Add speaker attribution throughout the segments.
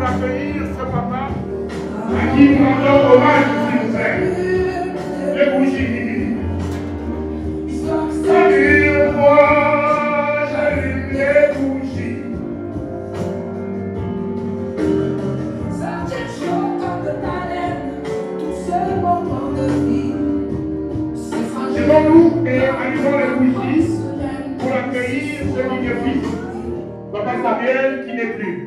Speaker 1: pour accueillir ce papa à qui nous rendons hommage, s'il vous plaît. Les bougies. Allume-moi, j'allume les bougies.
Speaker 2: Ça tient chaud comme de ta laine, tout ce moment de vie.
Speaker 1: Levons-nous et allumons les bougies pour accueillir ce digne fils, Papa Samuel, qui n'est plus.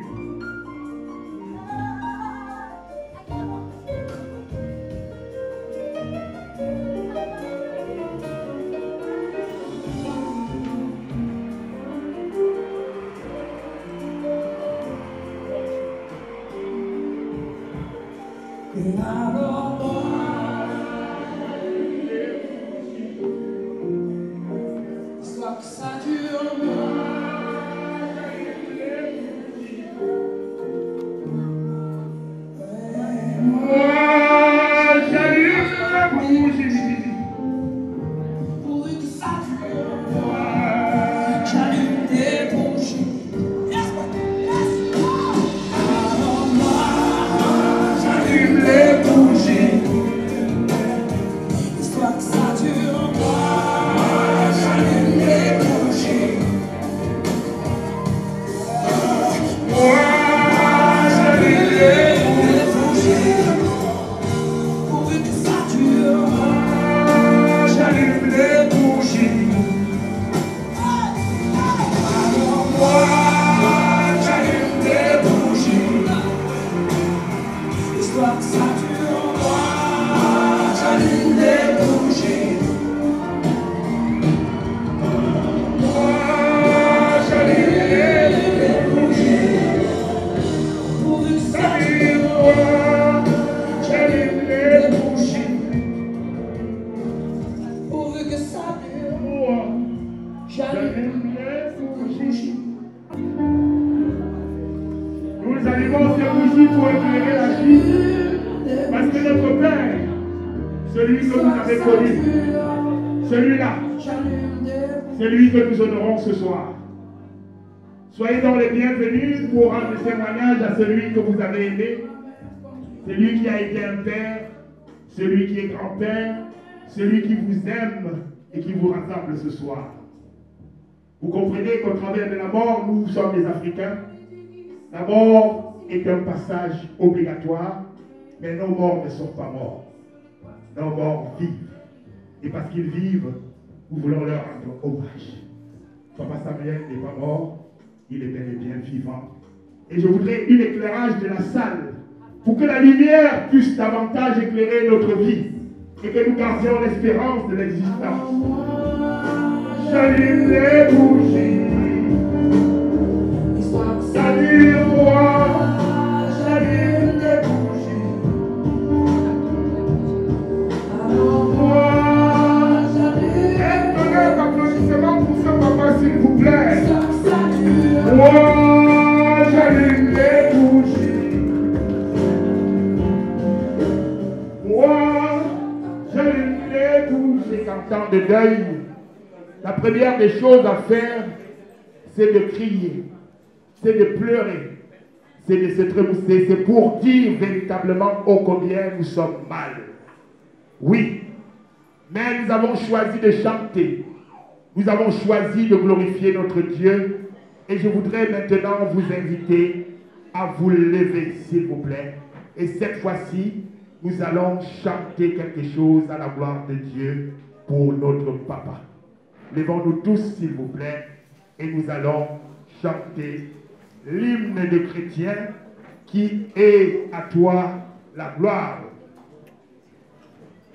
Speaker 2: Soit que ça dure, moi. Nous allumons ces bougies pour éclairer la vie, parce que notre Père, celui que vous avez connu, celui-là, c'est lui que nous honorons ce soir. Soyez donc les bienvenus pour rendre témoignage à celui que vous avez aimé, celui qui a été un père, celui qui est grand-père, celui qui vous aime et qui vous rassemble ce soir. Vous comprenez qu'au travers de la mort, nous sommes les Africains. La mort est un passage obligatoire, mais nos morts ne sont pas morts. Nos morts vivent. Et parce qu'ils vivent, nous voulons leur rendre hommage. Papa Samuel n'est pas mort, il est bel et bien vivant. Et je voudrais un éclairage de la salle pour que la lumière puisse davantage éclairer notre vie et que nous gardions l'espérance de l'existence. J'allume les bougies. Allume-moi, j'allume les bougies. Allume-moi, j'allume. Un tonnerre d'applaudissements pour ce papa, s'il vous plaît. Moi, j'allume les bougies. Moi, j'allume les bougies. En temps de deuil, la première des choses à faire, c'est de crier. C'est de pleurer, c'est de se trémousser, c'est pour dire véritablement ô combien nous sommes mal. Oui, mais nous avons choisi de chanter, nous avons choisi de glorifier notre Dieu, et je voudrais maintenant vous inviter à vous lever, s'il vous plaît. Et cette fois-ci, nous allons chanter quelque chose à la gloire de Dieu pour notre papa. Levons-nous tous, s'il vous plaît, et nous allons chanter l'hymne des chrétiens qui est à toi la gloire.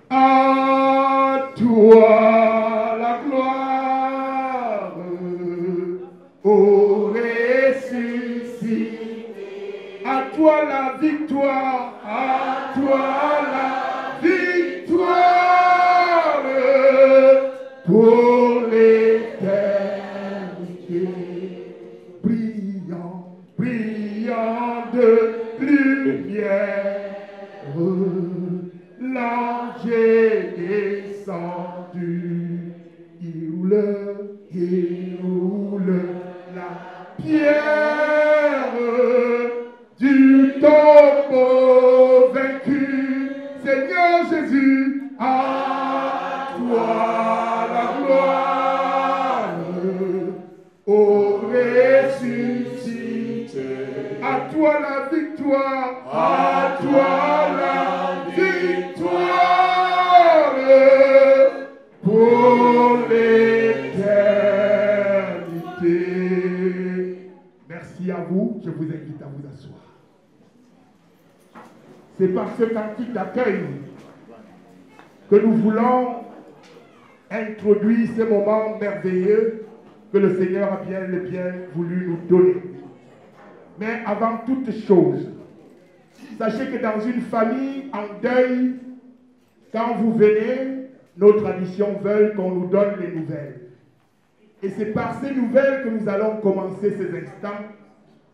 Speaker 2: À toi la gloire, ô ressuscité, à toi la victoire, à toi la victoire pour l'éternité. Brillant de lumière, l'ange est descendu, il roule la pierre du
Speaker 1: toi la victoire, à toi la victoire pour l'éternité. Merci à vous, je vous invite à vous asseoir. C'est par ce cantique d'accueil que nous voulons introduire ce moment merveilleux que le Seigneur a bien voulu nous donner. Mais avant toute chose, sachez que dans une famille en deuil, quand vous venez, nos traditions veulent qu'on nous donne les nouvelles. Et c'est par ces nouvelles que nous allons commencer ces instants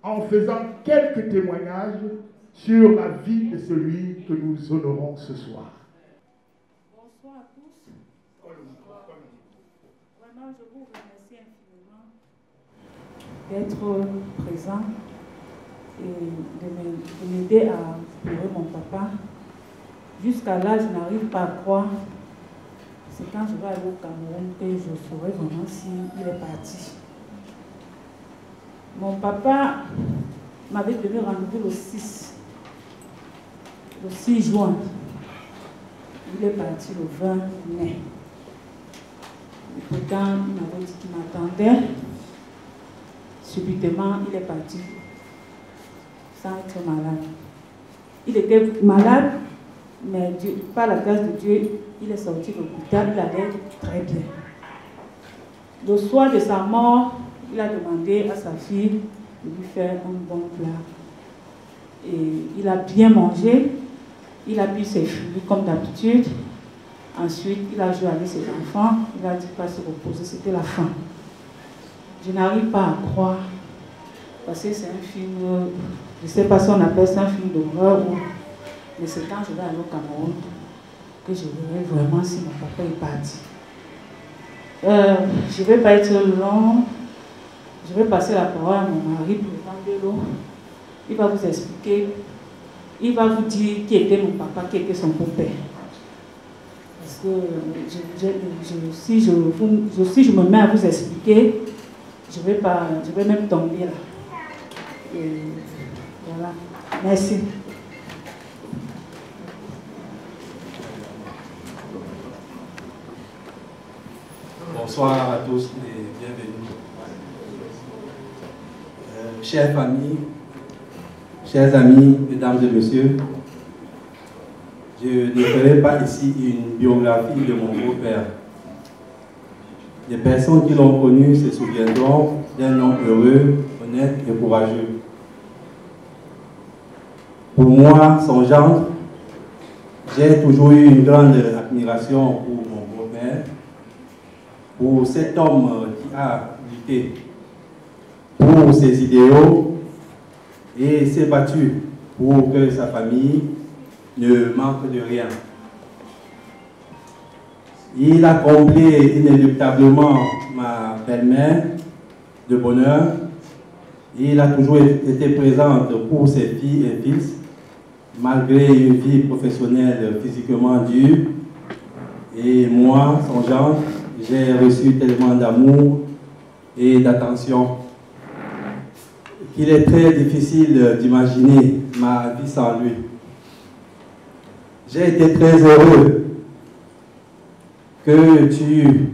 Speaker 1: en faisant quelques témoignages sur la vie de celui que nous honorons ce soir.
Speaker 3: Bonsoir à tous. Vraiment, je vous remercie infiniment d'être présent et de m'aider à pleurer mon papa. Jusqu'à là, je n'arrive pas à croire. C'est quand je vais aller au Cameroun que je saurai vraiment s'il est parti. Mon papa m'avait donné rendez-vous le 6 juin. Il est parti le 20 mai. Et pourtant, il m'avait dit qu'il m'attendait. Subitement, il est parti sans être malade. Il était malade, mais Dieu, par la grâce de Dieu, il est sorti de l'hôpital, il allait très bien. Le soir de sa mort, il a demandé à sa fille de lui faire un bon plat. Et il a bien mangé, il a bu ses fruits comme d'habitude. Ensuite, il a joué avec ses enfants, il a dit pas se reposer, c'était la fin. Je n'arrive pas à croire, parce que c'est un film, je ne sais pas si on appelle ça un film d'horreur, mais c'est quand je vais aller au Cameroun que je verrai vraiment si mon papa est parti. Je ne vais pas être long, je vais passer la parole à mon mari pour le l'eau. Il va vous expliquer, il va vous dire qui était mon papa, qui était son beau-père. Parce que si je me mets à vous expliquer, je vais même tomber là. Et voilà. Merci.
Speaker 4: Bonsoir à tous et bienvenue. Chère famille, chers amis, mesdames et messieurs, je ne ferai pas ici une biographie de mon beau-père. Les personnes qui l'ont connu se souviendront d'un homme heureux, honnête et courageux. Pour moi, son gendre, j'ai toujours eu une grande admiration pour mon beau-père, pour cet homme qui a lutté pour ses idéaux et s'est battu pour que sa famille ne manque de rien. Il a comblé inéluctablement ma belle-mère de bonheur. Il a toujours été présent pour ses filles et fils, malgré une vie professionnelle physiquement dure. Et moi, son gendre, j'ai reçu tellement d'amour et d'attention qu'il est très difficile d'imaginer ma vie sans lui. J'ai été très heureux que tu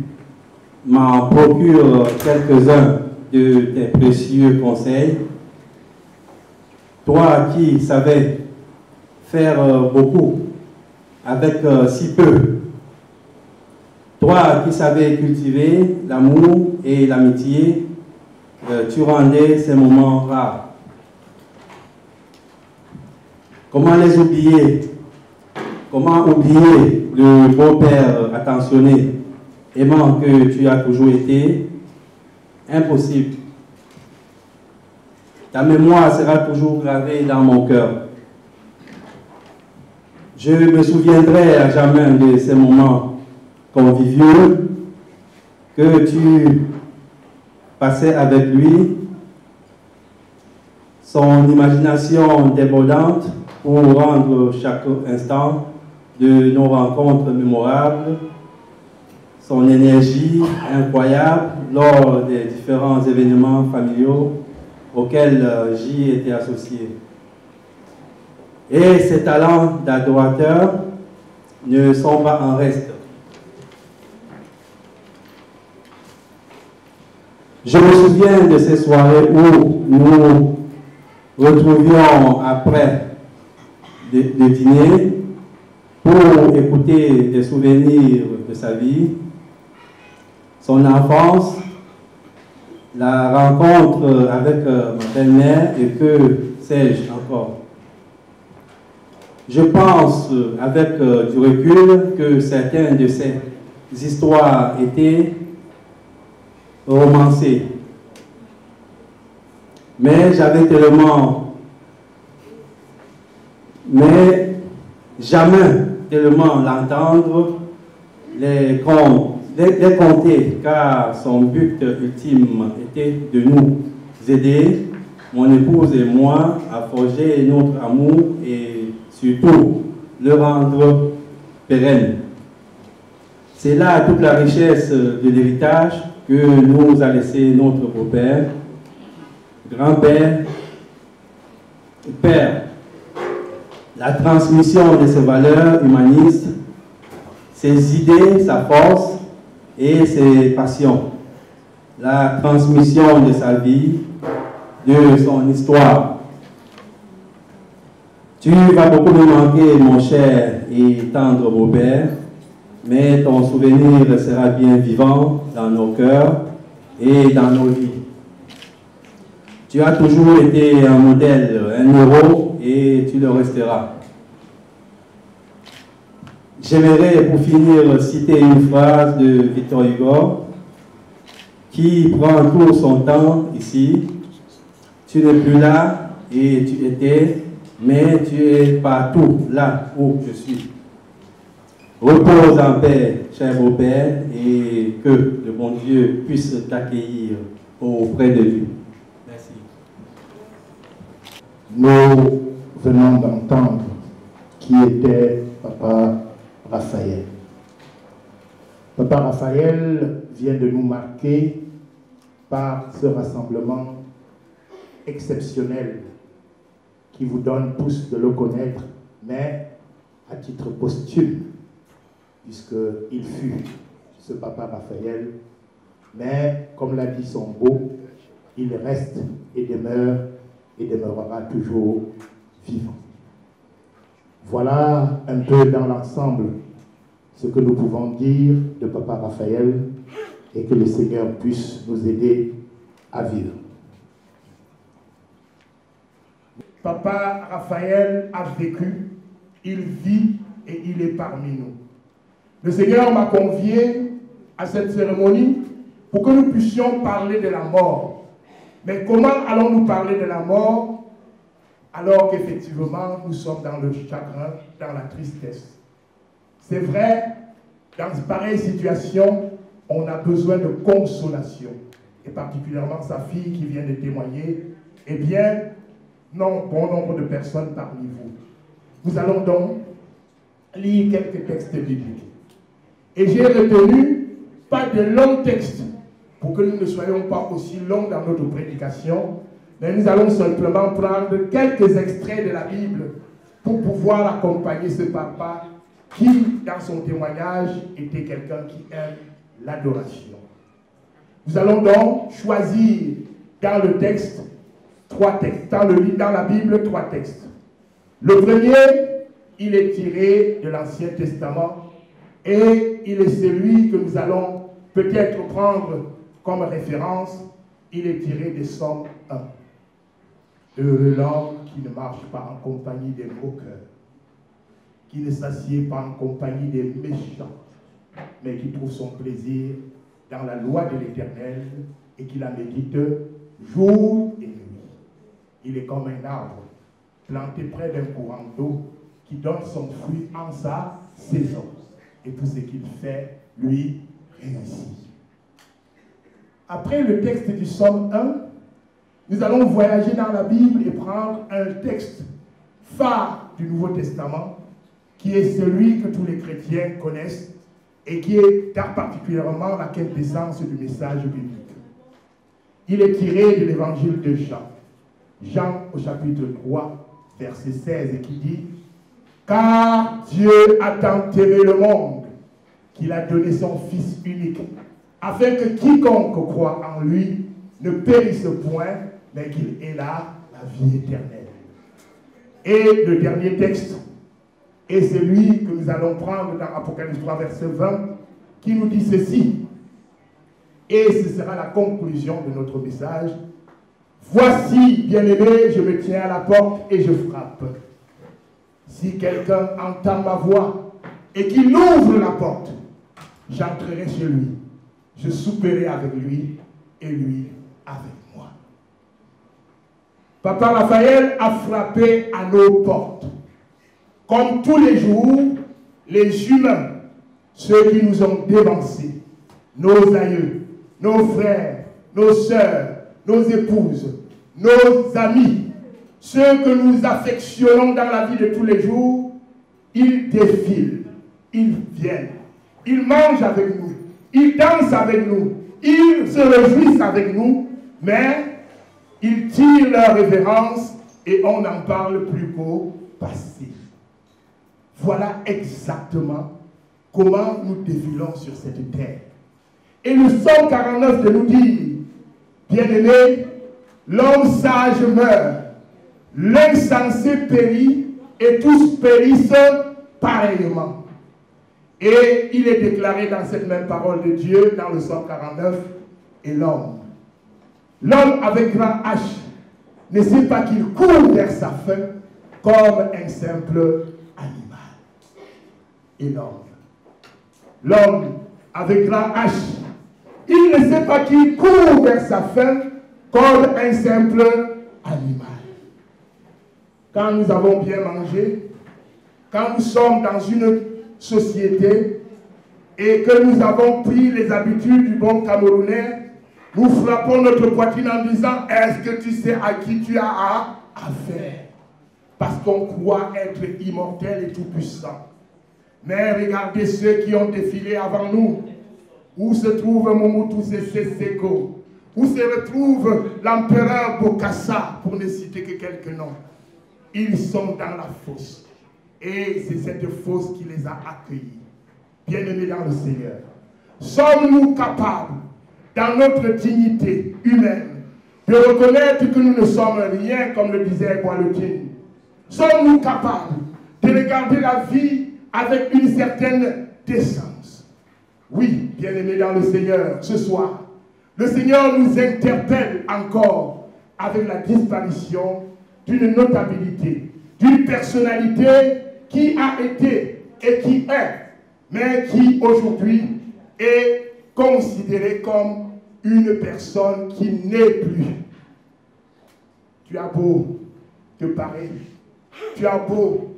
Speaker 4: m'en procures quelques-uns de tes précieux conseils. Toi qui savais faire beaucoup avec si peu. Toi qui savais cultiver l'amour et l'amitié, tu rendais ces moments rares. Comment les oublier? Comment oublier le beau-père attentionné, aimant que tu as toujours été? Impossible. Ta mémoire sera toujours gravée dans mon cœur. Je me souviendrai à jamais de ces moments conviviaux que tu passais avec lui, son imagination débordante pour rendre chaque instant de nos rencontres mémorables, son énergie incroyable lors des différents événements familiaux auquel j'y étais associé. Et ces talents d'adorateur ne sont pas en reste. Je me souviens de ces soirées où nous retrouvions après de dîner pour écouter des souvenirs de sa vie, son enfance, la rencontre avec ma belle-mère et que sais-je encore. Je pense avec du recul que certaines de ces histoires étaient romancées. Mais j'avais tellement, mais jamais tellement l'entendre, les compter, car son but ultime était de nous aider, mon épouse et moi, à forger notre amour et surtout le rendre pérenne. C'est là toute la richesse de l'héritage que nous a laissé notre beau-père, grand-père, père. La transmission de ses valeurs humanistes, ses idées, sa force et ses passions. La transmission de sa vie, de son histoire. Tu vas beaucoup me manquer, mon cher et tendre beau-père, mais ton souvenir sera bien vivant dans nos cœurs et dans nos vies. Tu as toujours été un modèle, un héros, et tu le resteras. J'aimerais pour finir citer une phrase de Victor Hugo qui prend tout son temps ici. Tu n'es plus là et tu étais, mais tu es partout là où je suis. Repose en paix, cher beau-père, et que le bon Dieu puisse t'accueillir auprès de lui. Merci.
Speaker 1: Nous venons d'entendre qui était Papa Raphaël. Papa Raphaël vient de nous marquer par ce rassemblement exceptionnel qui vous donne tous de le connaître, mais à titre posthume, puisqu'il fut ce Papa Raphaël, mais comme l'a dit son beau, il reste et demeurera toujours vivant. Voilà un peu dans l'ensemble ce que nous pouvons dire de Papa Raphaël et que le Seigneur puisse nous aider à vivre.
Speaker 2: Papa Raphaël a vécu, il vit et il est parmi nous. Le Seigneur m'a convié à cette cérémonie pour que nous puissions parler de la mort. Mais comment allons-nous parler de la mort alors qu'effectivement nous sommes dans le chagrin, dans la tristesse? C'est vrai, dans une pareille situation, on a besoin de consolation. Et particulièrement sa fille qui vient de témoigner, eh bien, non, bon nombre de personnes parmi vous. Nous allons donc lire quelques textes bibliques. Et j'ai retenu pas de longs textes pour que nous ne soyons pas aussi longs dans notre prédication, mais nous allons simplement prendre quelques extraits de la Bible pour pouvoir accompagner ce papa qui, dans son témoignage, était quelqu'un qui aime l'adoration. Nous allons donc choisir dans le texte trois textes, dans la Bible, trois textes. Le premier, il est tiré de l'Ancien Testament et il est celui que nous allons peut-être prendre comme référence. Il est tiré des Psaumes 1. Heureux l'homme qui ne marche pas en compagnie des moqueurs, qui ne s'assied pas en compagnie des méchants, mais qui trouve son plaisir dans la loi de l'Éternel et qui la médite jour et nuit. Il est comme un arbre planté près d'un courant d'eau qui donne son fruit en sa saison. Et tout ce qu'il fait, lui, réussit. Après le texte du Psaume 1, nous allons voyager dans la Bible et prendre un texte phare du Nouveau Testament qui est celui que tous les chrétiens connaissent et qui est particulièrement la quintessence du message biblique. Il est tiré de l'évangile de Jean.
Speaker 1: Jean au chapitre 3, verset 16, et qui dit « Car Dieu a tant aimé le monde qu'il a donné son Fils unique, afin que quiconque croit en lui ne périsse point, mais qu'il ait la vie éternelle. » Et le dernier texte est celui que nous allons prendre dans Apocalypse 3, verset 20, qui nous dit ceci. Et ce sera la conclusion de notre message. « Voici, bien-aimé, je me tiens à la porte et je frappe. Si quelqu'un entend ma voix et qu'il ouvre la porte, j'entrerai chez lui. Je souperai avec lui et lui avec moi. » Papa Raphaël a frappé à nos portes. Comme tous les jours, les humains, ceux qui nous ont dévancés, nos aïeux, nos frères, nos sœurs, nos épouses, nos amis, ceux que nous affectionnons dans la vie de tous les jours, ils défilent, ils viennent, ils mangent avec nous, ils dansent avec nous, ils se réjouissent avec nous, mais ils tirent leur révérence et on n'en parle plus qu'au passé. Voilà exactement comment nous défilons sur cette terre. Et le Psaume 49 de nous dire, bien-aimé, l'homme sage meurt, l'insensé périt, et tous périssent pareillement. Et il est déclaré dans cette même parole de Dieu, dans le Psaume 49, et l'homme avec grand H ne sait pas qu'il court vers sa fin comme un simple animal. Et l'homme avec grand H, il ne sait pas qu'il court vers sa fin comme un simple animal. Quand nous avons bien mangé, quand nous sommes dans une société et que nous avons pris les habitudes du bon Camerounais, nous frappons notre poitrine en disant « Est-ce que tu sais à qui tu as affaire ?» Parce qu'on croit être immortel et tout-puissant. Mais regardez ceux qui ont défilé avant nous. Où se trouve Mobutu Sese Seko? Où se retrouve l'empereur Bokassa, pour ne citer que quelques noms? Ils sont dans la fosse. Et c'est cette fosse qui les a accueillis. Bien-aimés dans le Seigneur, sommes-nous capables, dans notre dignité humaine, de reconnaître que nous ne sommes rien, comme le disait Boileau-Tin? Sommes-nous capables de regarder la vie avec une certaine décence? Oui, bien-aimés dans le Seigneur, ce soir, le Seigneur nous interpelle encore avec la disparition d'une notabilité, d'une personnalité qui a été et qui est, mais qui aujourd'hui est considérée comme une personne qui n'est plus. Tu as beau te parer, tu as beau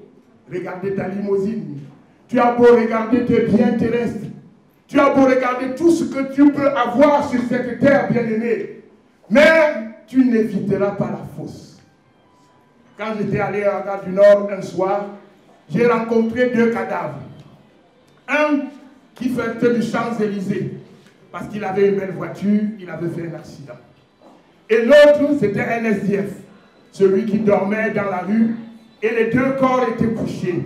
Speaker 1: regarder ta limousine, tu as beau regarder tes biens terrestres, tu as beau regarder tout ce que tu peux avoir sur cette terre, bien-aimée, mais tu n'éviteras pas la fosse. Quand j'étais allé à la gare du Nord un soir, j'ai rencontré deux cadavres. Un qui faisait du Champs-Élysées, parce qu'il avait une belle voiture, il avait fait un accident. Et l'autre, c'était un SDF, celui qui dormait dans la rue, et les deux corps étaient couchés.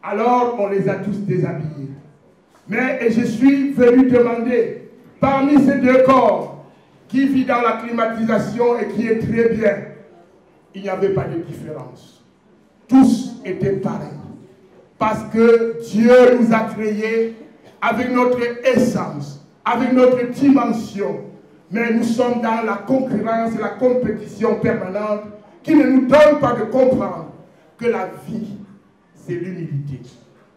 Speaker 1: Alors, on les a tous déshabillés. Mais je suis venu demander, parmi ces deux corps, qui vit dans la climatisation et qui est très bien, il n'y avait pas de différence. Tous étaient pareils. Parce que Dieu nous a créés avec notre essence, avec notre dimension. Mais nous sommes dans la concurrence et la compétition permanente qui ne nous donne pas de comprendre que la vie, c'est l'humilité.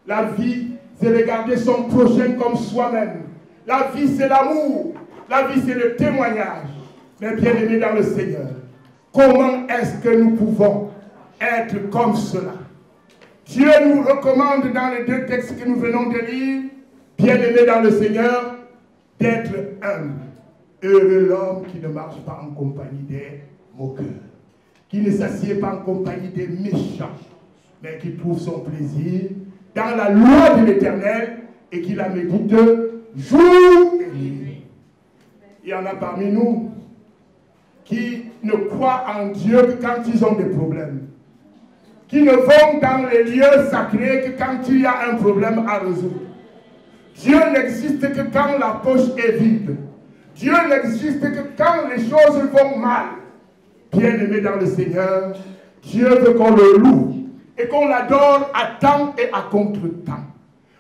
Speaker 1: La vie, c'est regarder son prochain comme soi-même. La vie, c'est l'amour. La vie, c'est le témoignage. Mais bien aimés dans le Seigneur, comment est-ce que nous pouvons être comme cela? Dieu nous recommande dans les deux textes que nous venons de lire, bien aimés dans le Seigneur, d'être humble. Heureux l'homme qui ne marche pas en compagnie des moqueurs, qui ne s'assied pas en compagnie des méchants, mais qui trouve son plaisir dans la loi de l'Éternel et qui la médite jour et nuit. Il y en a parmi nous qui ne croient en Dieu que quand ils ont des problèmes, qui ne vont dans les lieux sacrés que quand il y a un problème à résoudre. Dieu n'existe que quand la poche est vide. Dieu n'existe que quand les choses vont mal. Bien-aimé dans le Seigneur, Dieu veut qu'on le loue et qu'on l'adore à temps et à contre-temps.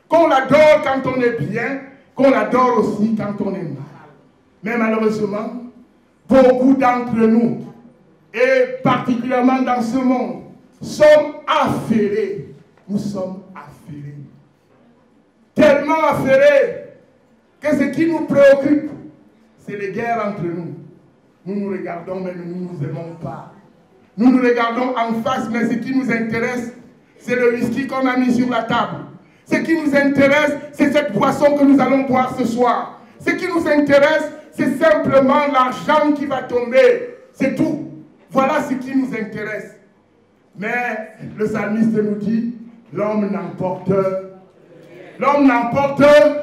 Speaker 1: Qu'on l'adore quand on est bien, qu'on l'adore aussi quand on est mal. Mais malheureusement, beaucoup d'entre nous, et particulièrement dans ce monde, sommes affairés. Nous sommes affairés. Tellement affairés que ce qui nous préoccupe, c'est les guerres entre nous. Nous nous regardons, mais nous ne nous aimons pas. Nous nous regardons en face, mais ce qui nous intéresse, c'est le whisky qu'on a mis sur la table. Ce qui nous intéresse, c'est cette boisson que nous allons boire ce soir. Ce qui nous intéresse, c'est simplement l'argent qui va tomber. C'est tout. Voilà ce qui nous intéresse. Mais le psalmiste nous dit, l'homme n'emporte rien. L'homme n'emporte rien.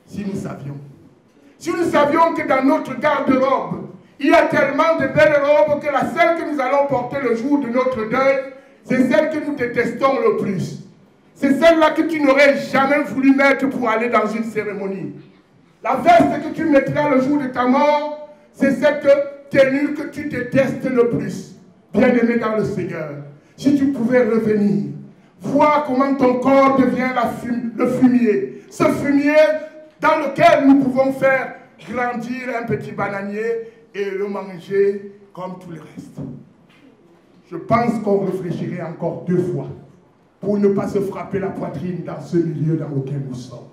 Speaker 1: Si nous savions. Si nous savions que dans notre garde-robe, il y a tellement de belles robes que la seule que nous allons porter le jour de notre deuil, c'est celle que nous détestons le plus. C'est celle-là que tu n'aurais jamais voulu mettre pour aller dans une cérémonie. La veste que tu mettras le jour de ta mort, c'est cette tenue que tu détestes le plus. Bien-aimé dans le Seigneur, si tu pouvais revenir, voir comment ton corps devient le fumier. Ce fumier dans lequel nous pouvons faire grandir un petit bananier et le manger comme tout le reste. Je pense qu'on réfléchirait encore 2 fois pour ne pas se frapper la poitrine dans ce milieu dans lequel nous sommes.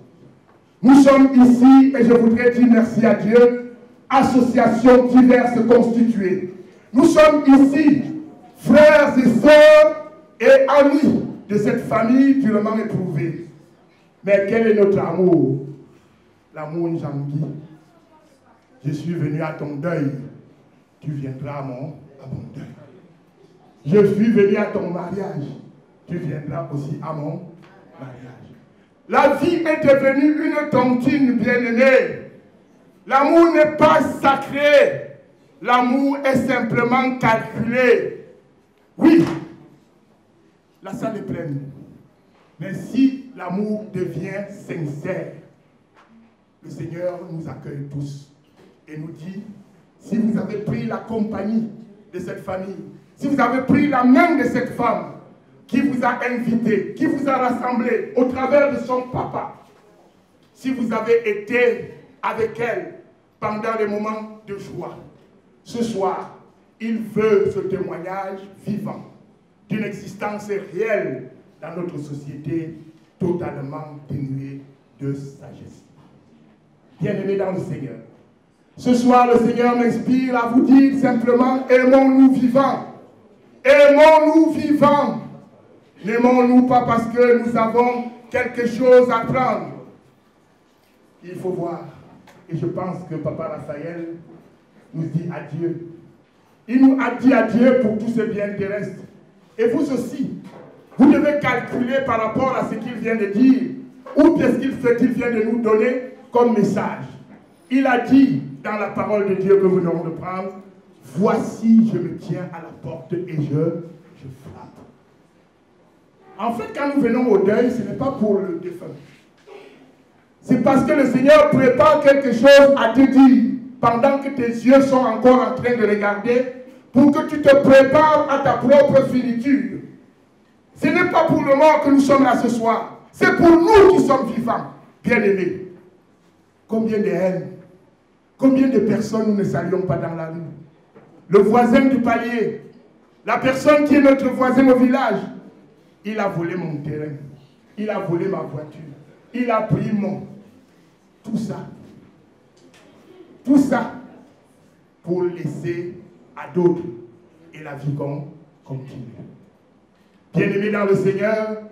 Speaker 1: Nous sommes ici, et je voudrais dire merci à Dieu, associations diverses constituées. Nous sommes ici, frères et sœurs et amis de cette famille durement éprouvée. Mais quel est notre amour? L'amour Njangui. Je suis venu à ton deuil, tu viendras à mon deuil. Je suis venu à ton mariage, tu viendras aussi à mon mariage. La vie est devenue une tontine bien-aimée. L'amour n'est pas sacré. L'amour est simplement calculé. Oui, la salle est pleine. Mais si l'amour devient sincère, le Seigneur nous accueille tous et nous dit, si vous avez pris la compagnie de cette famille, si vous avez pris la main de cette femme qui vous a invité, qui vous a rassemblé au travers de son papa, si vous avez été avec elle pendant les moments de joie, ce soir, il veut ce témoignage vivant d'une existence réelle dans notre société totalement dénuée de sagesse. Bien-aimés dans le Seigneur, ce soir, le Seigneur m'inspire à vous dire simplement, aimons-nous vivants. Aimons-nous vivants. N'aimons-nous pas parce que nous avons quelque chose à prendre. Il faut voir. Et je pense que Papa Raphaël nous dit adieu. Il nous a dit adieu pour tous ces biens terrestres. Et vous aussi, vous devez calculer par rapport à ce qu'il vient de dire, ou qu'est-ce qu'il vient de nous donner comme message. Il a dit dans la parole de Dieu que nous venons de prendre, voici, je me tiens à la porte et je frappe. En fait, quand nous venons au deuil, ce n'est pas pour le défunt. C'est parce que le Seigneur prépare quelque chose à te dire pendant que tes yeux sont encore en train de regarder pour que tu te prépares à ta propre finitude. Ce n'est pas pour le mort que nous sommes là ce soir. C'est pour nous qui sommes vivants, bien-aimés. Combien de haine, combien de personnes nous ne saluons pas dans la rue? Le voisin du palier, la personne qui est notre voisin au village, il a volé mon terrain, il a volé ma voiture, il a pris mon... Tout ça pour laisser à d'autres et la vie continue. Bien-aimés dans le Seigneur,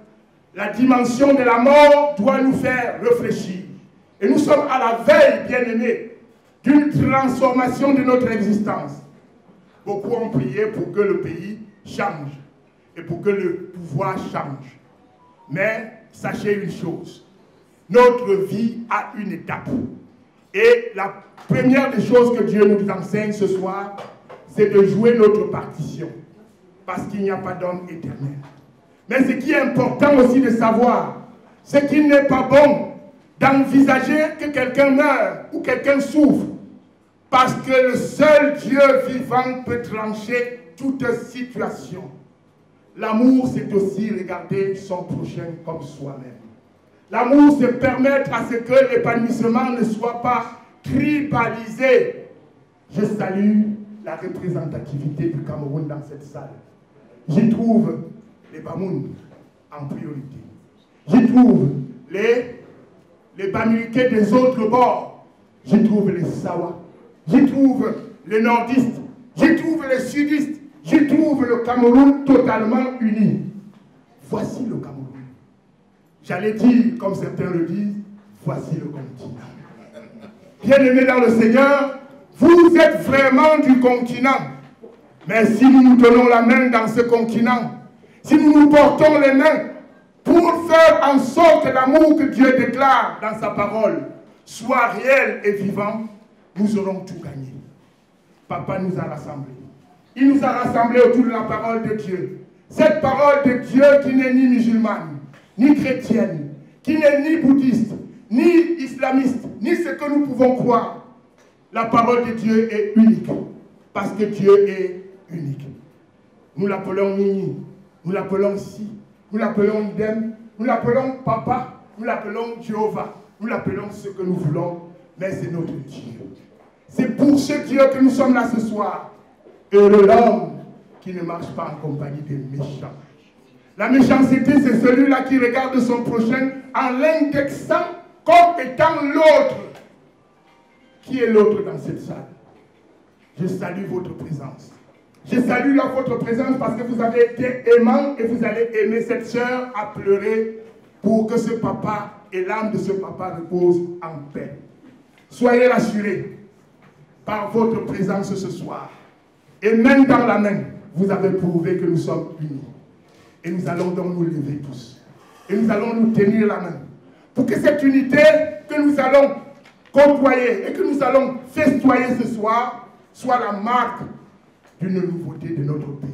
Speaker 1: la dimension de la mort doit nous faire réfléchir. Et nous sommes à la veille, bien-aimés, d'une transformation de notre existence. Beaucoup ont prié pour que le pays change et pour que le pouvoir change. Mais sachez une chose, notre vie a une étape. Et la première des choses que Dieu nous enseigne ce soir, c'est de jouer notre partition. Parce qu'il n'y a pas d'homme éternel. Mais ce qui est important aussi de savoir, c'est qu'il n'est pas bon d'envisager que quelqu'un meure ou quelqu'un souffre. Parce que le seul Dieu vivant peut trancher toute situation. L'amour, c'est aussi regarder son prochain comme soi-même. L'amour, c'est permettre à ce que l'épanouissement ne soit pas tribalisé. Je salue la représentativité du Cameroun dans cette salle. J'y trouve les Bamoun en priorité. J'y trouve les Bamileke des autres bords. J'y trouve les Sawa. J'y trouve les nordistes. J'y trouve les sudistes. J'y trouve le Cameroun totalement uni. Voici le Cameroun. J'allais dire, comme certains le disent, voici le continent. Bien-aimés dans le Seigneur, vous êtes vraiment du continent. Mais si nous nous donnons la main dans ce continent, si nous nous portons les mains pour faire en sorte que l'amour que Dieu déclare dans sa parole soit réel et vivant, nous aurons tout gagné. Papa nous a rassemblés. Il nous a rassemblés autour de la parole de Dieu. Cette parole de Dieu qui n'est ni musulmane, ni chrétienne, qui n'est ni bouddhiste, ni islamiste, ni ce que nous pouvons croire. La parole de Dieu est unique, parce que Dieu est unique. Nous l'appelons Nini, nous l'appelons Si, nous l'appelons Idem, nous l'appelons Papa, nous l'appelons Jéhovah, nous l'appelons ce que nous voulons, mais c'est notre Dieu. C'est pour ce Dieu que nous sommes là ce soir. Heureux l'homme qui ne marche pas en compagnie des méchants. La méchanceté, c'est celui-là qui regarde son prochain en l'indexant comme étant l'autre. Qui est l'autre dans cette salle? Je salue votre présence. Je salue votre présence parce que vous avez été aimant et vous allez aimer cette sœur à pleurer pour que ce papa et l'âme de ce papa reposent en paix. Soyez rassurés par votre présence ce soir. Et main dans la main, vous avez prouvé que nous sommes unis. Et nous allons donc nous lever tous. Et nous allons nous tenir la main. Pour que cette unité que nous allons côtoyer et que nous allons festoyer ce soir soit la marque d'une nouveauté de notre pays.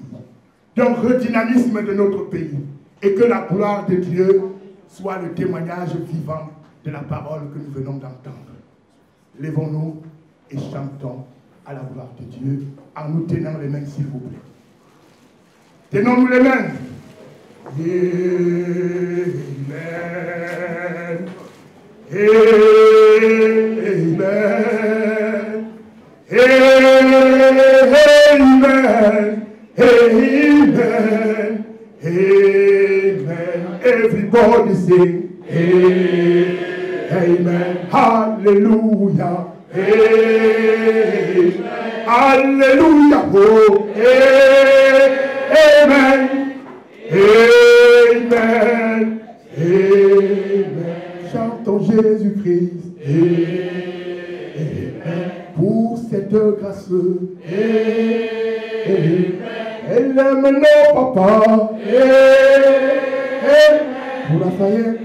Speaker 1: D'un redynamisme de notre pays. Et que la gloire de Dieu soit le témoignage vivant de la parole que nous venons d'entendre. Lèvons-nous et chantons à la gloire de Dieu en nous tenant les mains, s'il vous plaît. Tenons-nous les mains. Amen. Amen. Amen. Amen. Amen. Everybody sing. Amen. Hallelujah. Amen. Hallelujah. Oh, amen. Amen. Amen. Chantons Jésus-Christ. Amen. Pour cette grâce. Amen. Elle aime nos papas. Amen. Pour la faillite.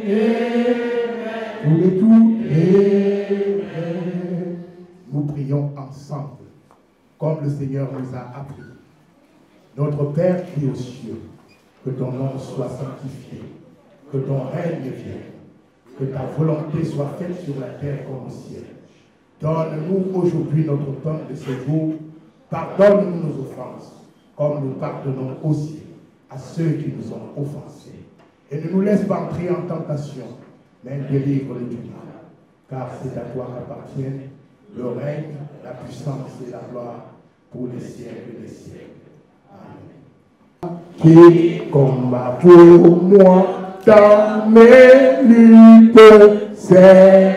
Speaker 1: Pour le tout. Amen. Nous prions ensemble, comme le Seigneur nous a appris. Notre Père qui est aux cieux, que ton nom soit sanctifié, que ton règne vienne, que ta volonté soit faite sur la terre comme au ciel. Donne-nous aujourd'hui notre pain de ce jour, pardonne-nous nos offenses, comme nous pardonnons aussi à ceux qui nous ont offensés. Et ne nous laisse pas entrer en tentation, mais délivre-nous du mal, car c'est à toi qu'appartiennent le règne, la puissance et la gloire pour les siècles des siècles. Amen. Qui combat pour moi dans mes luttes, c'est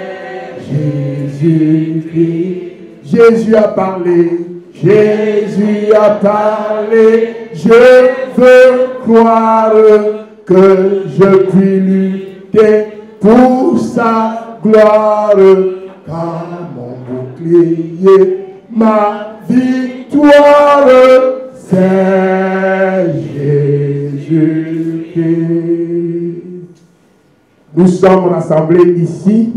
Speaker 1: Jésus-Christ. Jésus a parlé, Jésus a parlé, je veux croire que je puis lutter pour sa gloire, car mon bouclier, ma victoire, c'est Jésus-Christ. Nous sommes rassemblés ici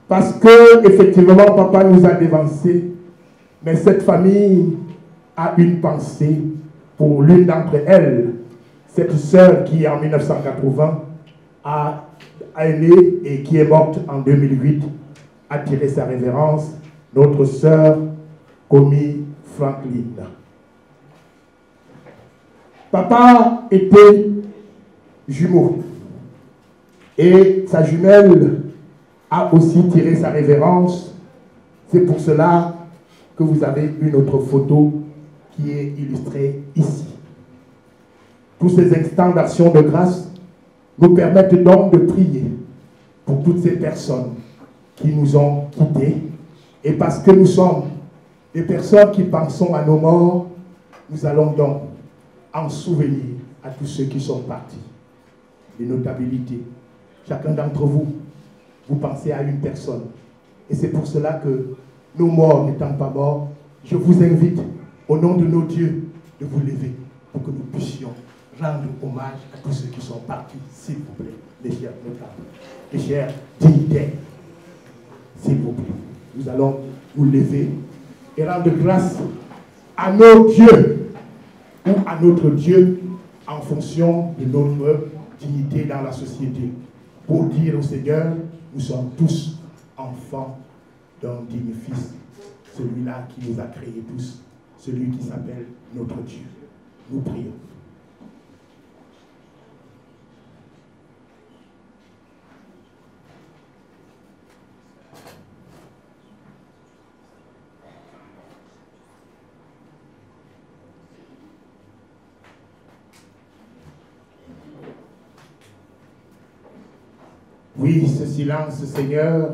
Speaker 1: Parce que, effectivement, papa nous a dévancés. Mais cette famille a une pensée pour l'une d'entre elles. Cette sœur qui, en 1980, est née et qui est morte en 2008, a tiré sa révérence, notre sœur Komi Franklin. Papa était jumeau et sa jumelle a aussi tiré sa révérence. C'est pour cela que vous avez une autre photo qui est illustrée ici. Tous ces instants d'action de grâce nous permettent donc de prier pour toutes ces personnes qui nous ont quittés. Et parce que nous sommes des personnes qui pensons à nos morts, nous allons donc en souvenir à tous ceux qui sont partis. Des notabilités. Chacun d'entre vous, vous pensez à une personne. Et c'est pour cela que nos morts n'étant pas morts, je vous invite, au nom de nos dieux, de vous lever pour que nous puissions rendre hommage à tous ceux qui sont partis, s'il vous plaît, les chers notables, les chers dignitaires. S'il vous plaît, nous allons nous lever et rendre grâce à nos dieux ou à notre Dieu en fonction de notre dignité dans la société. Pour dire au Seigneur, nous sommes tous enfants d'un digne Fils, celui-là qui nous a créés tous, celui qui s'appelle notre Dieu. Nous prions. Oui, ce silence, Seigneur,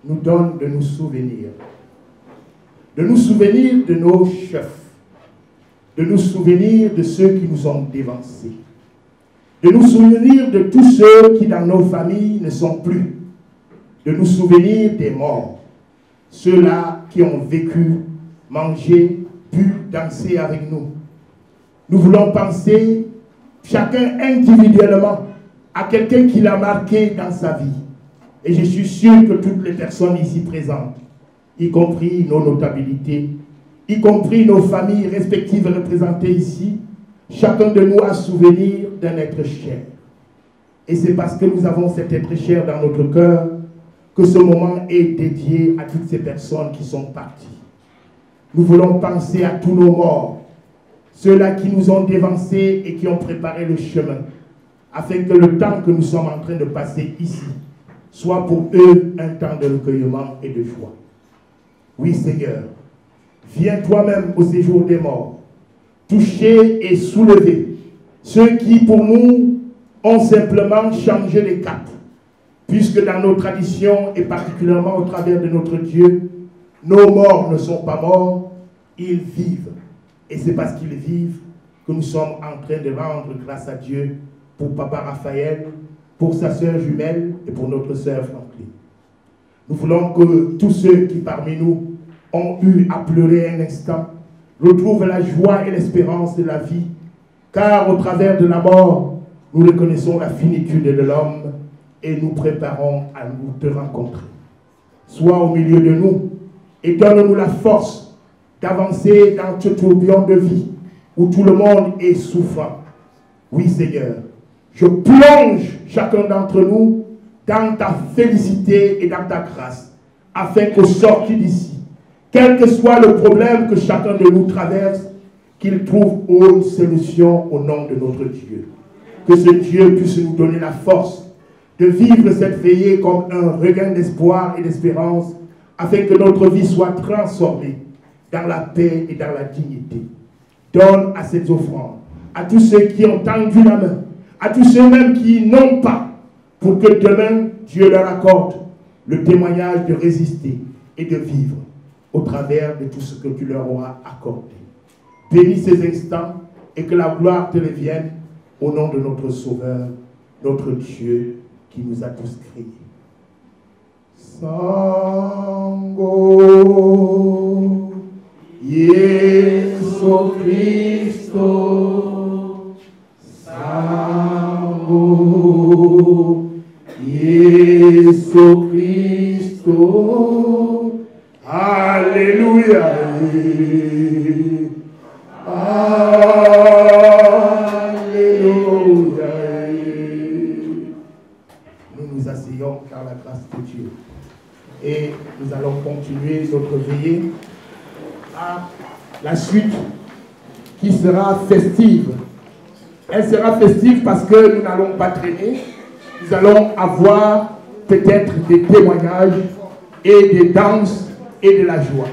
Speaker 1: nous donne de nous souvenir. De nous souvenir de nos chefs. De nous souvenir de ceux qui nous ont dévancés. De nous souvenir de tous ceux qui dans nos familles ne sont plus. De nous souvenir des morts. Ceux-là qui ont vécu, mangé, pu danser avec nous. Nous voulons penser, chacun individuellement, à quelqu'un qui l'a marqué dans sa vie. Et je suis sûr que toutes les personnes ici présentes, y compris nos notabilités, y compris nos familles respectives représentées ici, chacun de nous a souvenir d'un être cher. Et c'est parce que nous avons cet être cher dans notre cœur que ce moment est dédié à toutes ces personnes qui sont parties. Nous voulons penser à tous nos morts, ceux-là qui nous ont dévancés et qui ont préparé le chemin, afin que le temps que nous sommes en train de passer ici soit pour eux un temps de recueillement et de joie. Oui, Seigneur, viens toi-même au séjour des morts, toucher et soulever ceux qui, pour nous, ont simplement changé les cap, puisque dans nos traditions, et particulièrement au travers de notre Dieu, nos morts ne sont pas morts, ils vivent. Et c'est parce qu'ils vivent que nous sommes en train de rendre grâce à Dieu pour Papa Raphaël, pour sa sœur jumelle et pour notre sœur Franklin. Nous voulons que tous ceux qui parmi nous ont eu à pleurer un instant retrouvent la joie et l'espérance de la vie, car au travers de la mort, nous reconnaissons la finitude de l'homme et nous préparons à nous te rencontrer. Sois au milieu de nous et donne-nous la force d'avancer dans ce tourbillon de vie où tout le monde est souffrant. Oui, Seigneur, je plonge chacun d'entre nous dans ta félicité et dans ta grâce, afin qu'au sorti d'ici, quel que soit le problème que chacun de nous traverse, qu'il trouve une solution au nom de notre Dieu. Que ce Dieu puisse nous donner la force de vivre cette veillée comme un regain d'espoir et d'espérance, afin que notre vie soit transformée dans la paix et dans la dignité. Donne à cette offrande, à tous ceux qui ont tendu la main, à tous ceux même qui n'ont pas, pour que demain, Dieu leur accorde le témoignage de résister et de vivre au travers de tout ce que tu leur auras accordé. Bénis ces instants et que la gloire te revienne au nom de notre Sauveur, notre Dieu qui nous a tous créés. Sango Yesu Christo, Sango Yesu Christo. Alléluia. Alléluia. Nous nous asseyons car la grâce de Dieu. Et nous allons continuer notre veillée à la suite qui sera festive. Elle sera festive parce que nous n'allons pas traîner. Nous allons avoir peut-être des témoignages et des danses et de la joie.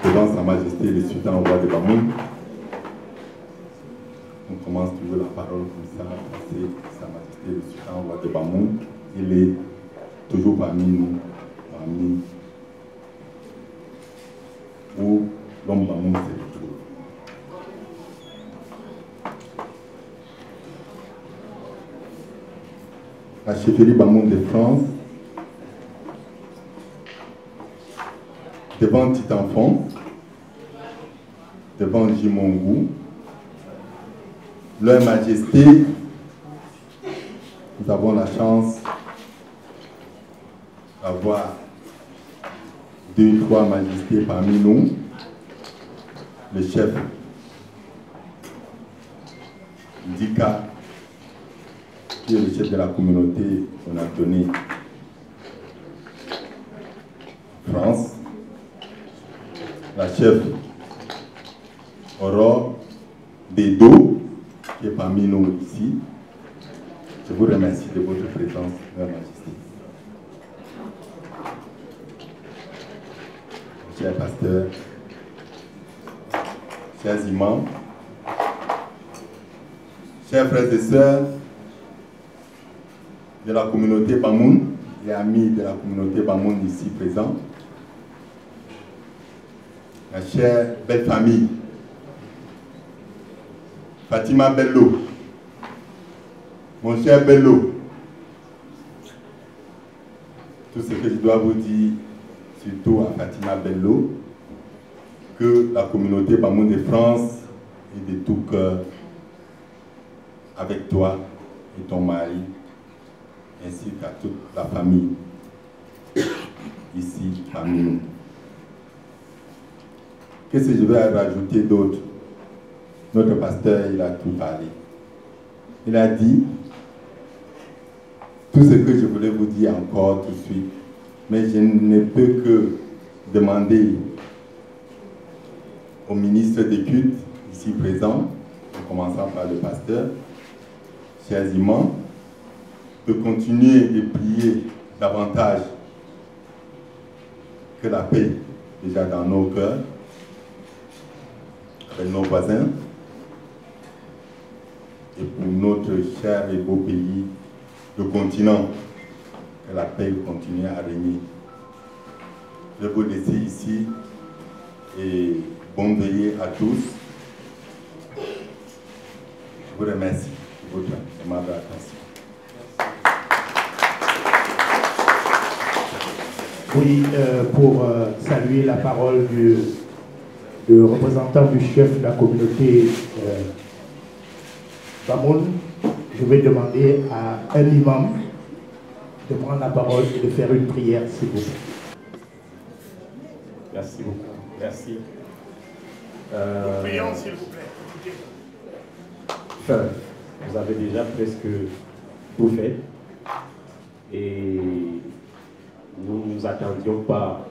Speaker 5: Devant Sa Majesté le Sultan roi de Bamoun, on commence toujours la parole comme ça, c'est Sa Majesté le Sultan roi de Bamoun, il est toujours parmi nous, parmi où l'homme Bamoun se retrouve. La chefferie Bamoun de France, devant Titanfon, devant Jimongou, Leur Majesté, nous avons la chance d'avoir 2 3 majestés parmi nous, le chef Dika, qui est le chef de la communauté Onatone France, la chef Aurore Bédo, qui est parmi nous ici. Je vous remercie de votre présence, Leur Majesté. Chers pasteurs, chers imams, chers frères et sœurs de la communauté Bamoun et amis de la communauté Bamoun ici présents, ma chère belle famille, Fatima Bello, mon cher Bello, tout ce que je dois vous dire, surtout à Fatima Bello, que la communauté Bamoun de France est de tout cœur avec toi et ton mari, ainsi qu'à toute la famille ici parmi nous. Qu'est-ce que je vais rajouter d'autre? Notre pasteur, il a tout parlé. Il a dit tout ce que je voulais vous dire encore tout de suite. Mais je ne peux que demander au ministre des cultes, ici présent, en commençant par le pasteur, chers imams, de continuer de prier davantage que la paix déjà dans nos cœurs, avec nos voisins, et pour notre cher et beau pays, le continent, que la paix continue à régner. Je vais vous laisser ici et bonne veillée à tous. Je vous remercie de votre aimable attention.
Speaker 1: Oui, pour saluer la parole du représentant du chef de la communauté Bamoun, je vais demander à un imam de prendre la parole et de faire une prière, s'il vous plaît.
Speaker 6: Merci beaucoup. Merci.
Speaker 1: Prions, s'il vous plaît.
Speaker 6: Vous avez déjà presque tout fait. Et nous ne nous attendions pas,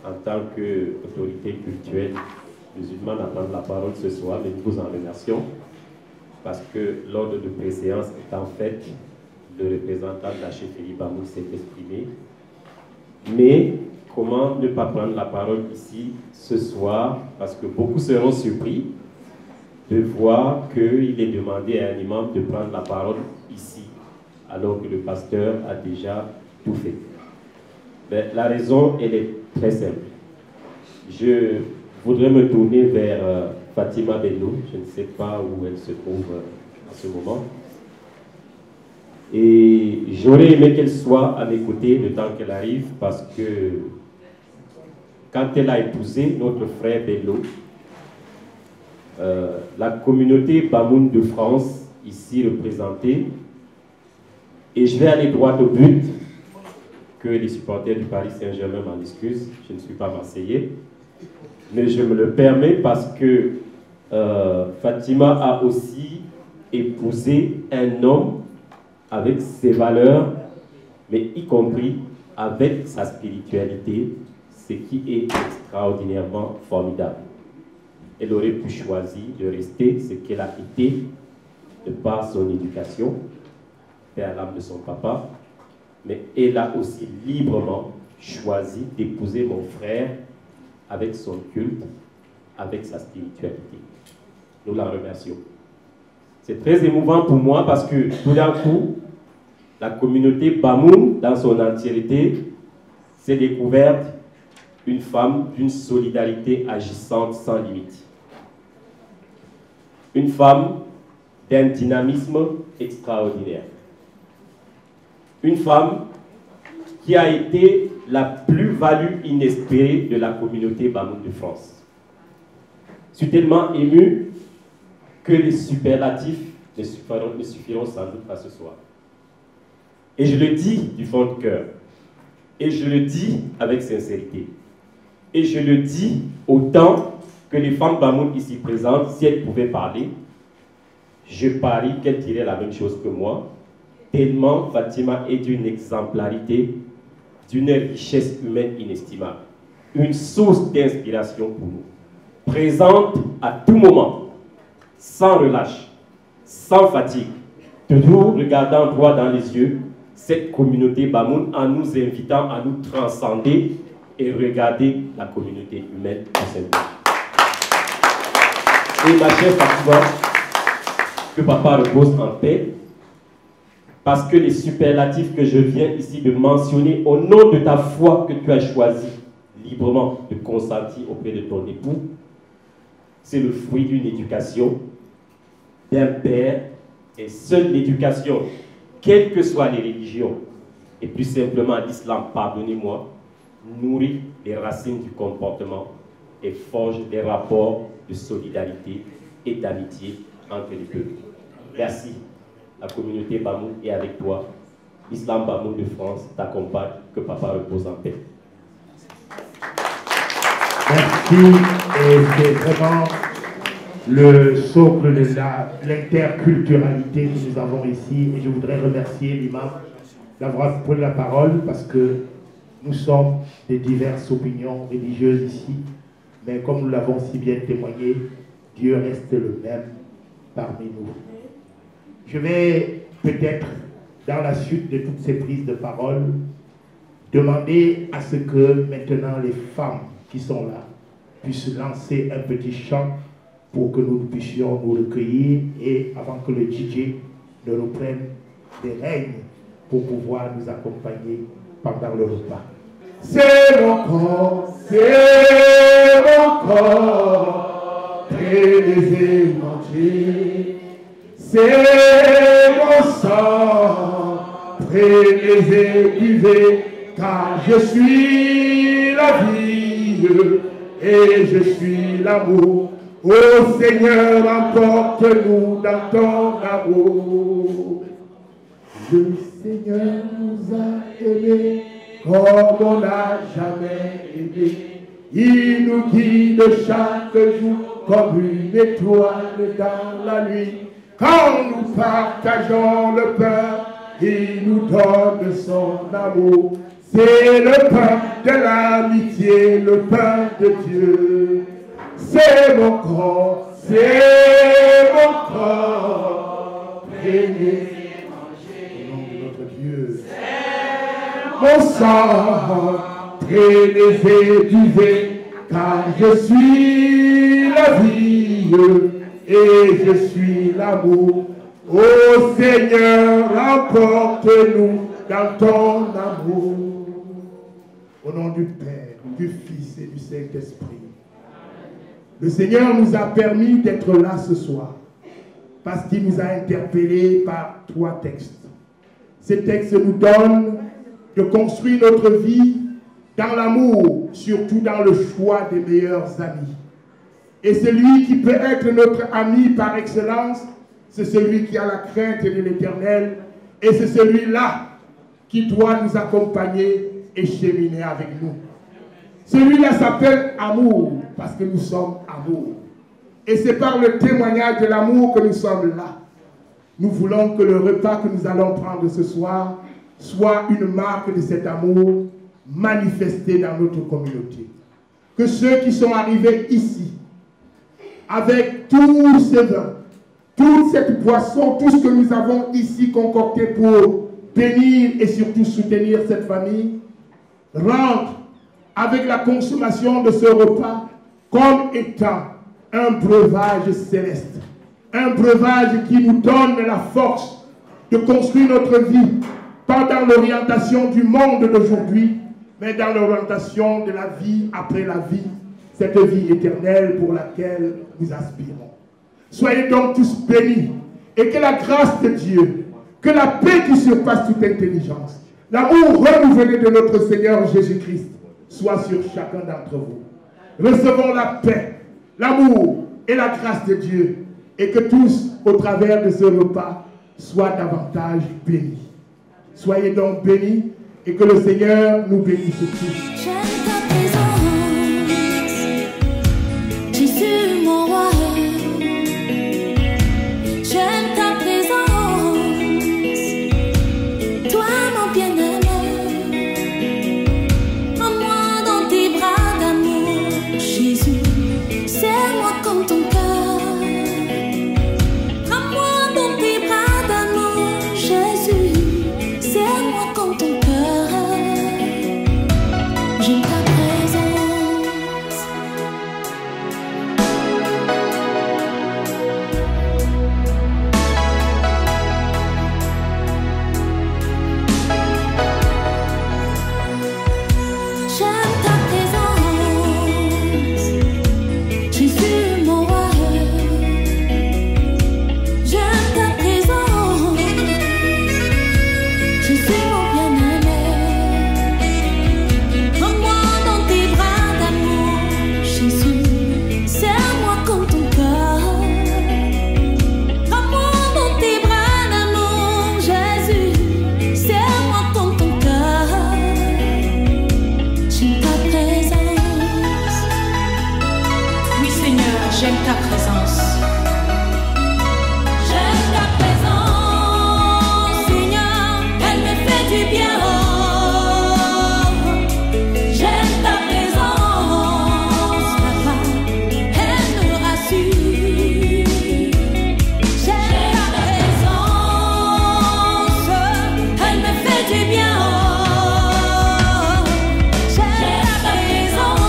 Speaker 6: en tant qu'autorité culturelle musulmane, à prendre la parole ce soir, mais nous vous en remercions. Parce que l'ordre de préséance est en fait le représentant de la chefferie Bamoun s'est exprimé. Mais comment ne pas prendre la parole ici ce soir, parce que beaucoup seront surpris de voir qu'il est demandé à un imam de prendre la parole ici, alors que le pasteur a déjà tout fait. Mais la raison, elle est très simple. Je voudrais me tourner vers Fatima Bello, je ne sais pas où elle se trouve en ce moment. Et j'aurais aimé qu'elle soit à mes côtés le temps qu'elle arrive, parce que quand elle a épousé notre frère Bello, la communauté Bamoun de France, ici représentée. Et je vais aller droit au but, que les supporters du Paris Saint-Germain m'en excusent, je ne suis pas marseillais. Mais je me le permets parce que Fatima a aussi épousé un homme avec ses valeurs, mais y compris avec sa spiritualité, ce qui est extraordinairement formidable. Elle aurait pu choisir de rester ce qu'elle a été de par son éducation, vers l'âme de son papa, mais elle a aussi librement choisi d'épouser mon frère avec son culte, avec sa spiritualité. Nous la remercions. C'est très émouvant pour moi parce que tout d'un coup, la communauté Bamoun, dans son entièreté, s'est découverte une femme d'une solidarité agissante sans limite. Une femme d'un dynamisme extraordinaire. Une femme qui a été la plus-value inespérée de la communauté Bamoun de France. Je suis tellement ému que les superlatifs ne suffiront sans doute pas ce soir. Et je le dis du fond de cœur. Et je le dis avec sincérité. Et je le dis autant que les femmes Bamoun ici présentes, si elles pouvaient parler, je parie qu'elles diraient la même chose que moi, tellement Fatima est d'une exemplarité, d'une richesse humaine inestimable. Une source d'inspiration pour nous. Présente à tout moment, sans relâche, sans fatigue, toujours regardant droit dans les yeux cette communauté Bamoun en nous invitant à nous transcender et regarder la communauté humaine au sein de nous. Et ma chère Fatima, que papa repose en paix, parce que les superlatifs que je viens ici de mentionner au nom de ta foi que tu as choisi librement de consentir auprès de ton époux, c'est le fruit d'une éducation d'un père, et seule l'éducation, quelles que soient les religions, et plus simplement l'islam, pardonnez-moi, nourrit les racines du comportement et forge des rapports de solidarité et d'amitié entre les peuples. Merci. La communauté Bamoun est avec toi. L'islam Bamoun de France t'accompagne. Que papa repose en paix.
Speaker 1: Merci. Et c'est vraiment le socle de l'interculturalité que nous avons ici. Et je voudrais remercier l'imam d'avoir pris la parole parce que nous sommes de diverses opinions religieuses ici. Mais comme nous l'avons si bien témoigné, Dieu reste le même parmi nous. Je vais peut-être, dans la suite de toutes ces prises de parole, demander à ce que maintenant les femmes qui sont là puissent lancer un petit chant pour que nous puissions nous recueillir et avant que le DJ ne reprenne des règnes pour pouvoir nous accompagner pendant le repas. C'est mon corps, très manger. C'est mon sang, prélevez, buvez, car je suis la vie et je suis l'amour. Ô Seigneur, emporte-nous dans ton amour. Le Seigneur nous a aimés comme on n'a jamais aimé. Il nous guide chaque jour comme une étoile dans la nuit. Quand nous partageons le pain, il nous donne son amour. C'est le pain de l'amitié, le pain de Dieu. C'est mon corps, prenez, mangez, au nom de notre Dieu. Mon sang, prenez, buvez, car je suis la vie et je suis l'amour. Ô Seigneur, emporte-nous dans ton amour. Au nom du Père, du Fils et du Saint-Esprit. Le Seigneur nous a permis d'être là ce soir parce qu'il nous a interpellés par 3 textes. Ces textes nous donnent de construire notre vie dans l'amour, surtout dans le choix des meilleurs amis. Et celui qui peut être notre ami par excellence, c'est celui qui a la crainte de l'Éternel. Et c'est celui-là qui doit nous accompagner et cheminer avec nous. Celui-là s'appelle amour, parce que nous sommes amour. Et c'est par le témoignage de l'amour que nous sommes là. Nous voulons que le repas que nous allons prendre ce soir soit une marque de cet amour manifesté dans notre communauté. Que ceux qui sont arrivés ici, avec tous ces vins, toute cette boisson, tout ce que nous avons ici concocté pour bénir et surtout soutenir cette famille, rentrent avec la consommation de ce repas comme étant un breuvage céleste. Un breuvage qui nous donne la force de construire notre vie, pas dans l'orientation du monde d'aujourd'hui, mais dans l'orientation de la vie après la vie, cette vie éternelle pour laquelle nous aspirons. Soyez donc tous bénis et que la grâce de Dieu, que la paix qui surpasse toute intelligence, l'amour renouvelé de notre Seigneur Jésus-Christ soit sur chacun d'entre vous. Recevons la paix, l'amour et la grâce de Dieu et que tous, au travers de ce repas, soient davantage bénis. Soyez donc bénis et que le Seigneur nous bénisse tous.
Speaker 7: J'aime ta présence, Jésus mon roi. J'aime ta présence, toi mon bien-aimé. Prends-moi dans tes bras d'amour, Jésus, serre-moi comme ton cœur. Prends-moi dans tes bras d'amour, Jésus, serre-moi comme ton cœur. J'aime ta présence. J'aime ta présence, Jésus mon roi. J'aime ta présence, Jésus mon bien-aimé. Prends-moi dans tes bras d'amour, Jésus, serre-moi comme ton cœur. Prends-moi dans tes bras d'amour, Jésus, serre-moi comme ton cœur. J'aime ta présence.
Speaker 8: Oui Seigneur, j'aime ta présence.
Speaker 7: J'aime ta présence, Seigneur, elle me fait du bien. J'aime ta présence, Papa, elle me rassure. J'aime ta présence, elle me fait du bien. J'aime ta présence,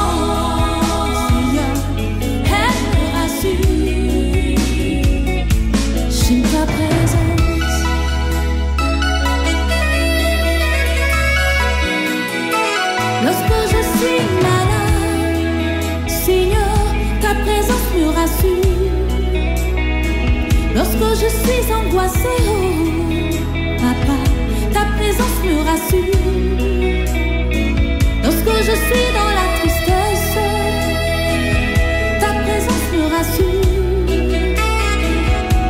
Speaker 7: Seigneur, elle me rassure. J'aime ta présence. Lorsque je suis malade, Seigneur, ta présence me rassure. Lorsque je suis angoissée, oh, Papa, ta présence me rassure. Lorsque je suis dans la tristesse, ta présence me rassure.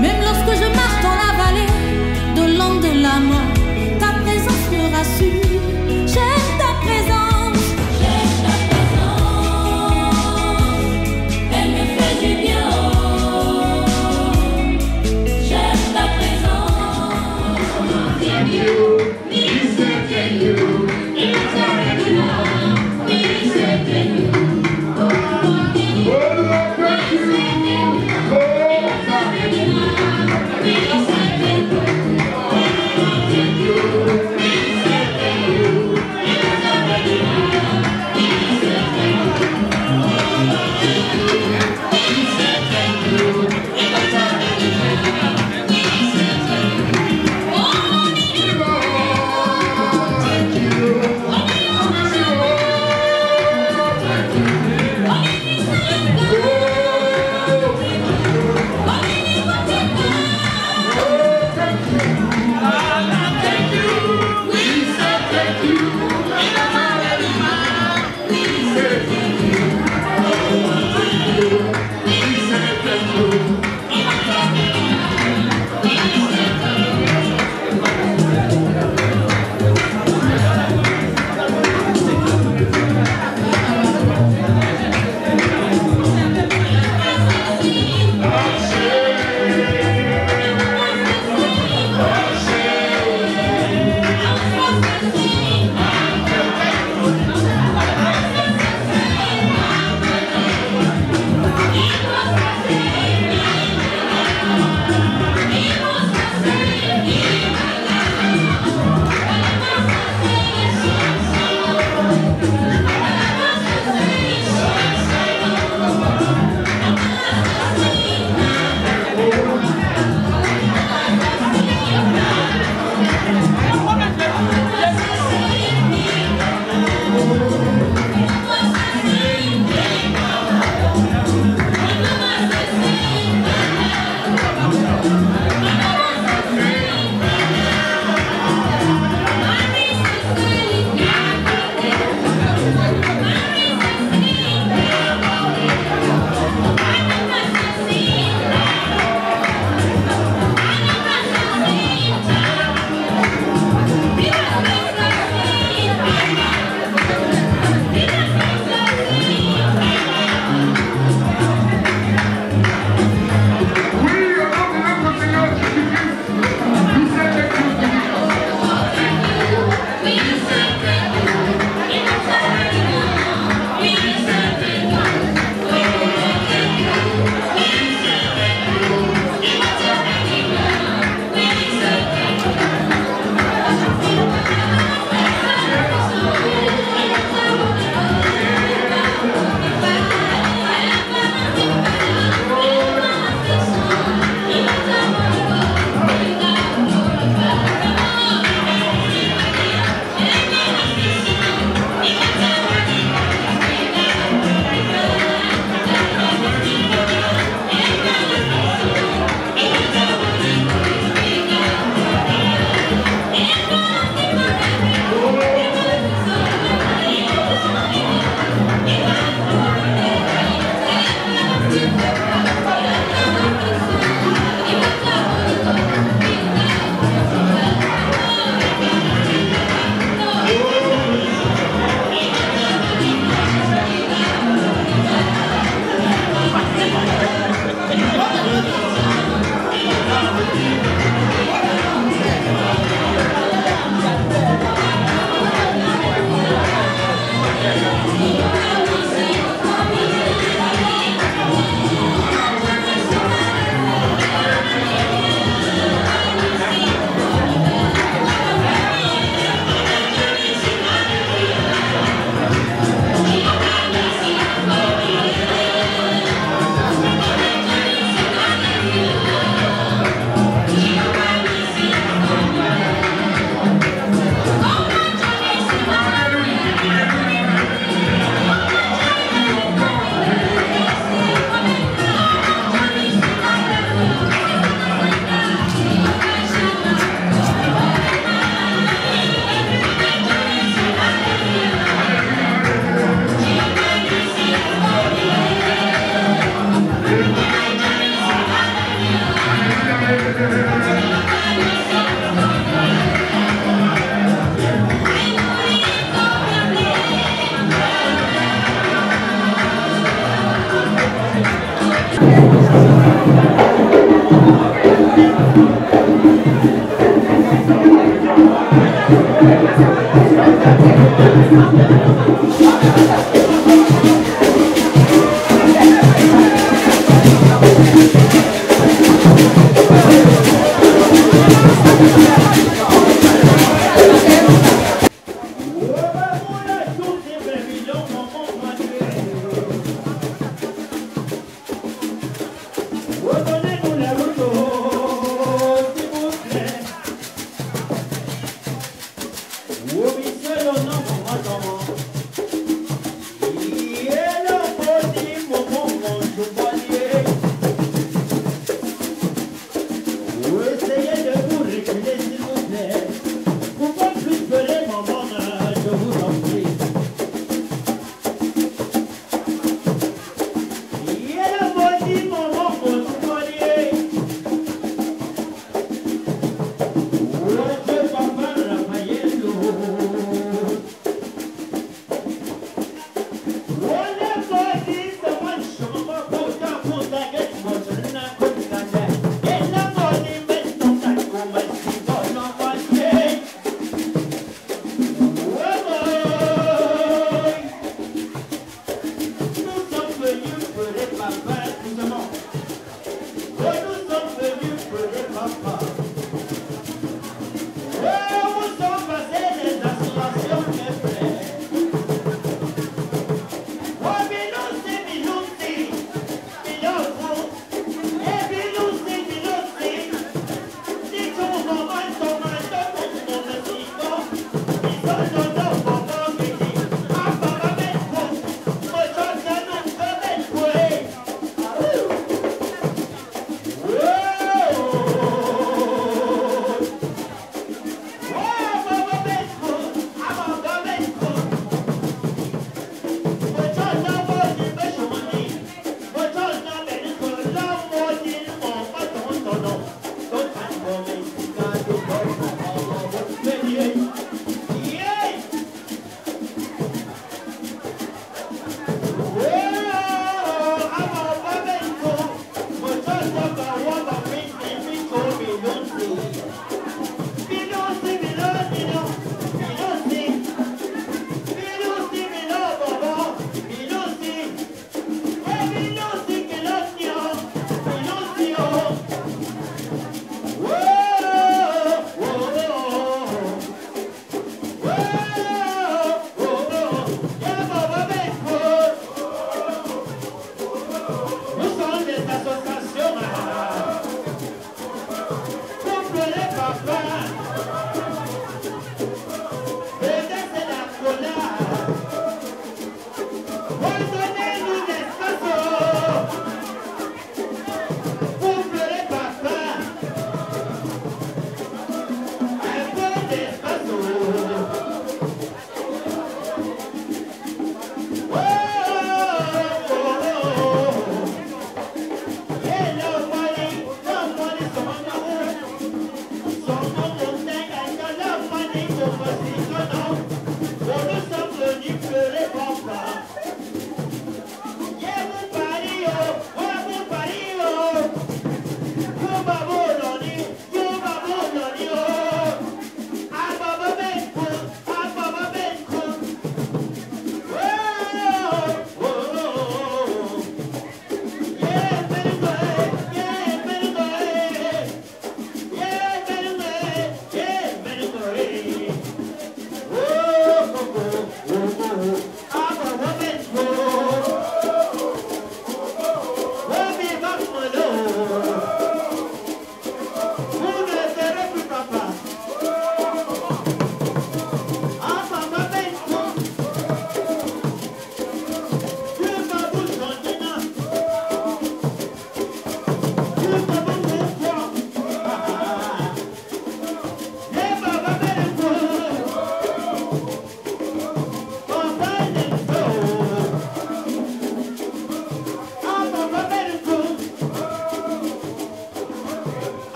Speaker 7: Même lorsque je marche dans la vallée de l'ombre de la mort, ta présence me rassure. J'aime ta présence, j'aime ta présence, elle me fait du bien. J'aime ta présence. In you, we serve you. It's already love. We serve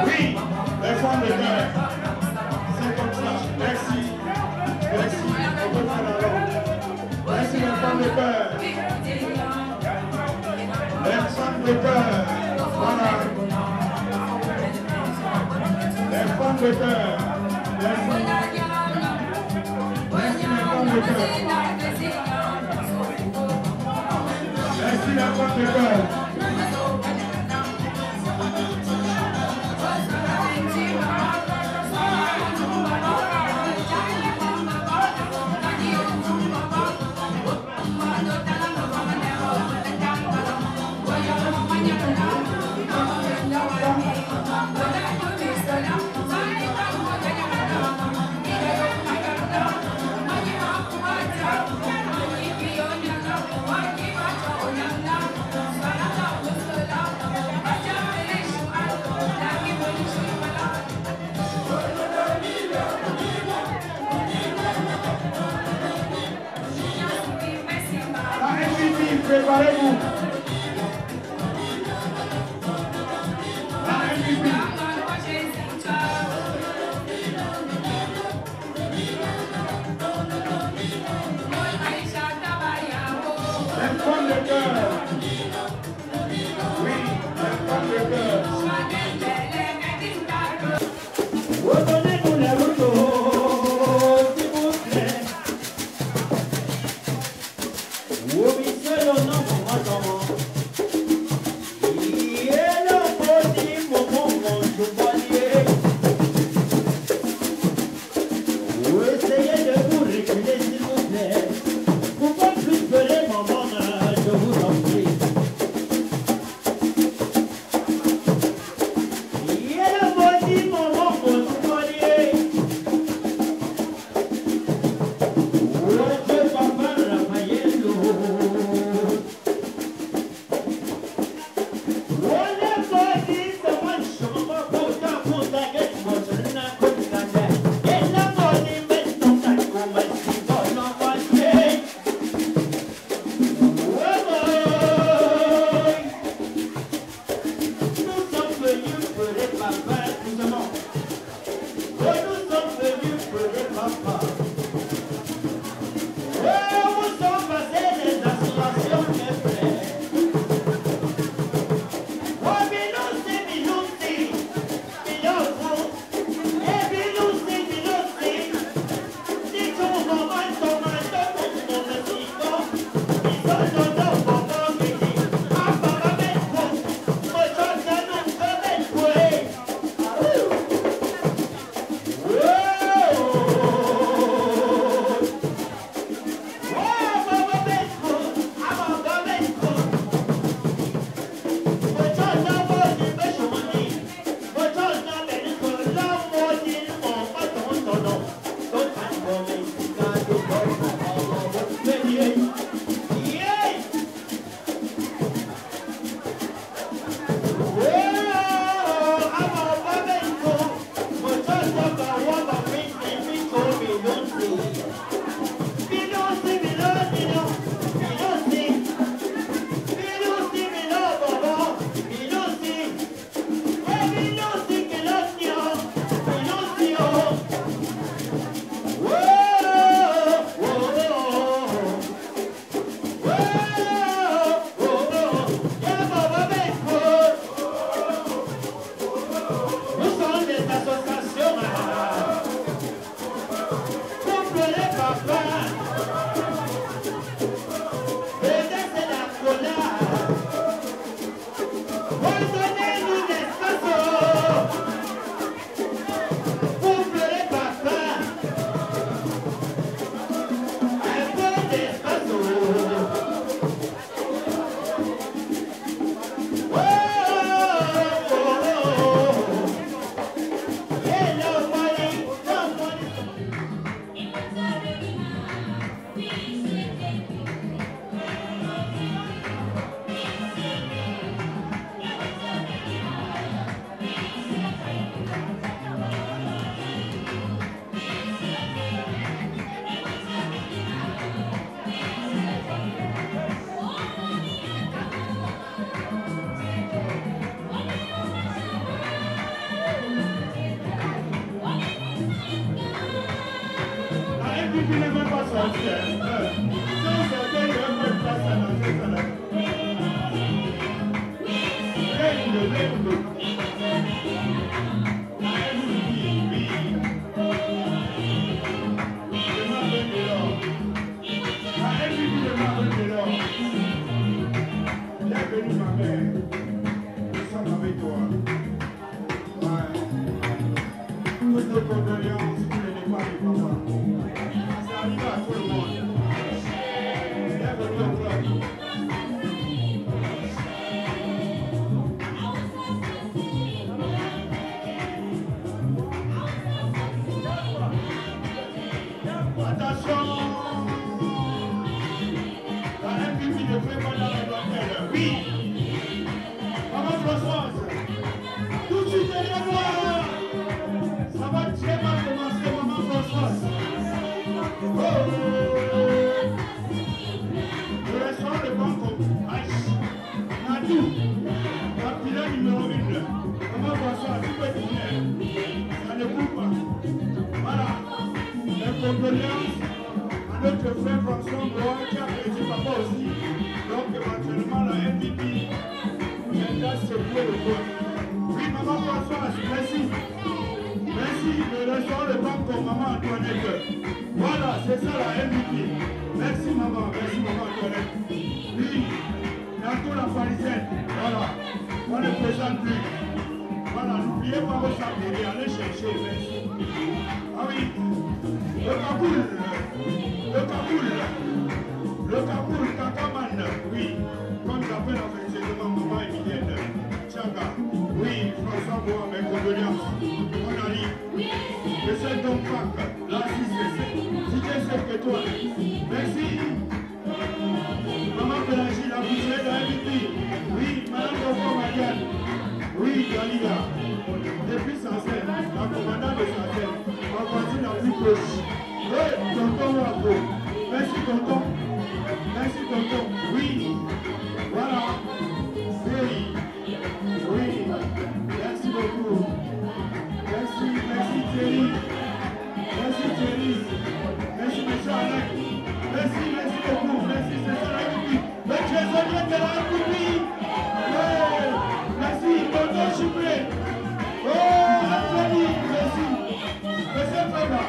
Speaker 2: Oui, les femmes de cœur. C'est comme ça. Merci. Merci. On peut faire la langue. Merci les femmes de cœur. Les femmes de cœur. Voilà. Les femmes de cœur. Merci. Merci les femmes de cœur. Merci les femmes de cœur. Préparez-vous. MVP n'est même pas sorti. Si on sortait, il n'y aurait pas de place à l'entrée. Bienvenue ma mère, nous sommes avec toi. Toutes nos condoléances pour les départs du papa. Ça arrive à tout le monde. Bienvenue au club. Attention! La MVP ne fait pas dans la dentelle. Oui! Maman Françoise! Tout de suite derrière moi! Ça va très mal commencer, maman Françoise! Oh! Le restaurant de Banco, Aïch, Nadou, la pile numéro 1. Maman Françoise, tu peux venir. Ça ne coupe pas. Voilà. Les condoléances à notre frère François Blois qui a perdu papa aussi. Donc éventuellement la MVP viendra secouer le corps. Oui, maman Françoise, merci. Merci de restaurant le banque comme maman Antoinette. Voilà, c'est ça la MVP. Merci maman Antoinette. Oui, bientôt la parisienne. Voilà, on ne présente plus. Voilà, n'oubliez pas vos sacs et allez chercher, merci. Ah oui, le Kaboul, Kakaman, oui, comme j'appelle affectueusement maman Emilienne, Tchaga, oui, François Bois, mes condoléances, on arrive, le seul Don Pac, là, si c'est que toi, merci, maman Pélagie, la bouchée de la MVP, oui, madame Bobo Marianne, oui, Galila, depuis Sancel, la commandante de Sancel, ma voisine la plus proche. Oui, tonton Wako. Merci tonton. Merci tonton. Oui. Voilà. Oui. Oui. Merci beaucoup. Merci Thierry. Merci Thierry. Merci monsieur Alec. Merci beaucoup. Merci, c'est ça la République. Le trésorier de la République. Oui. Merci tonton Chipré. Oh, Anthony, merci. Monsieur Faba.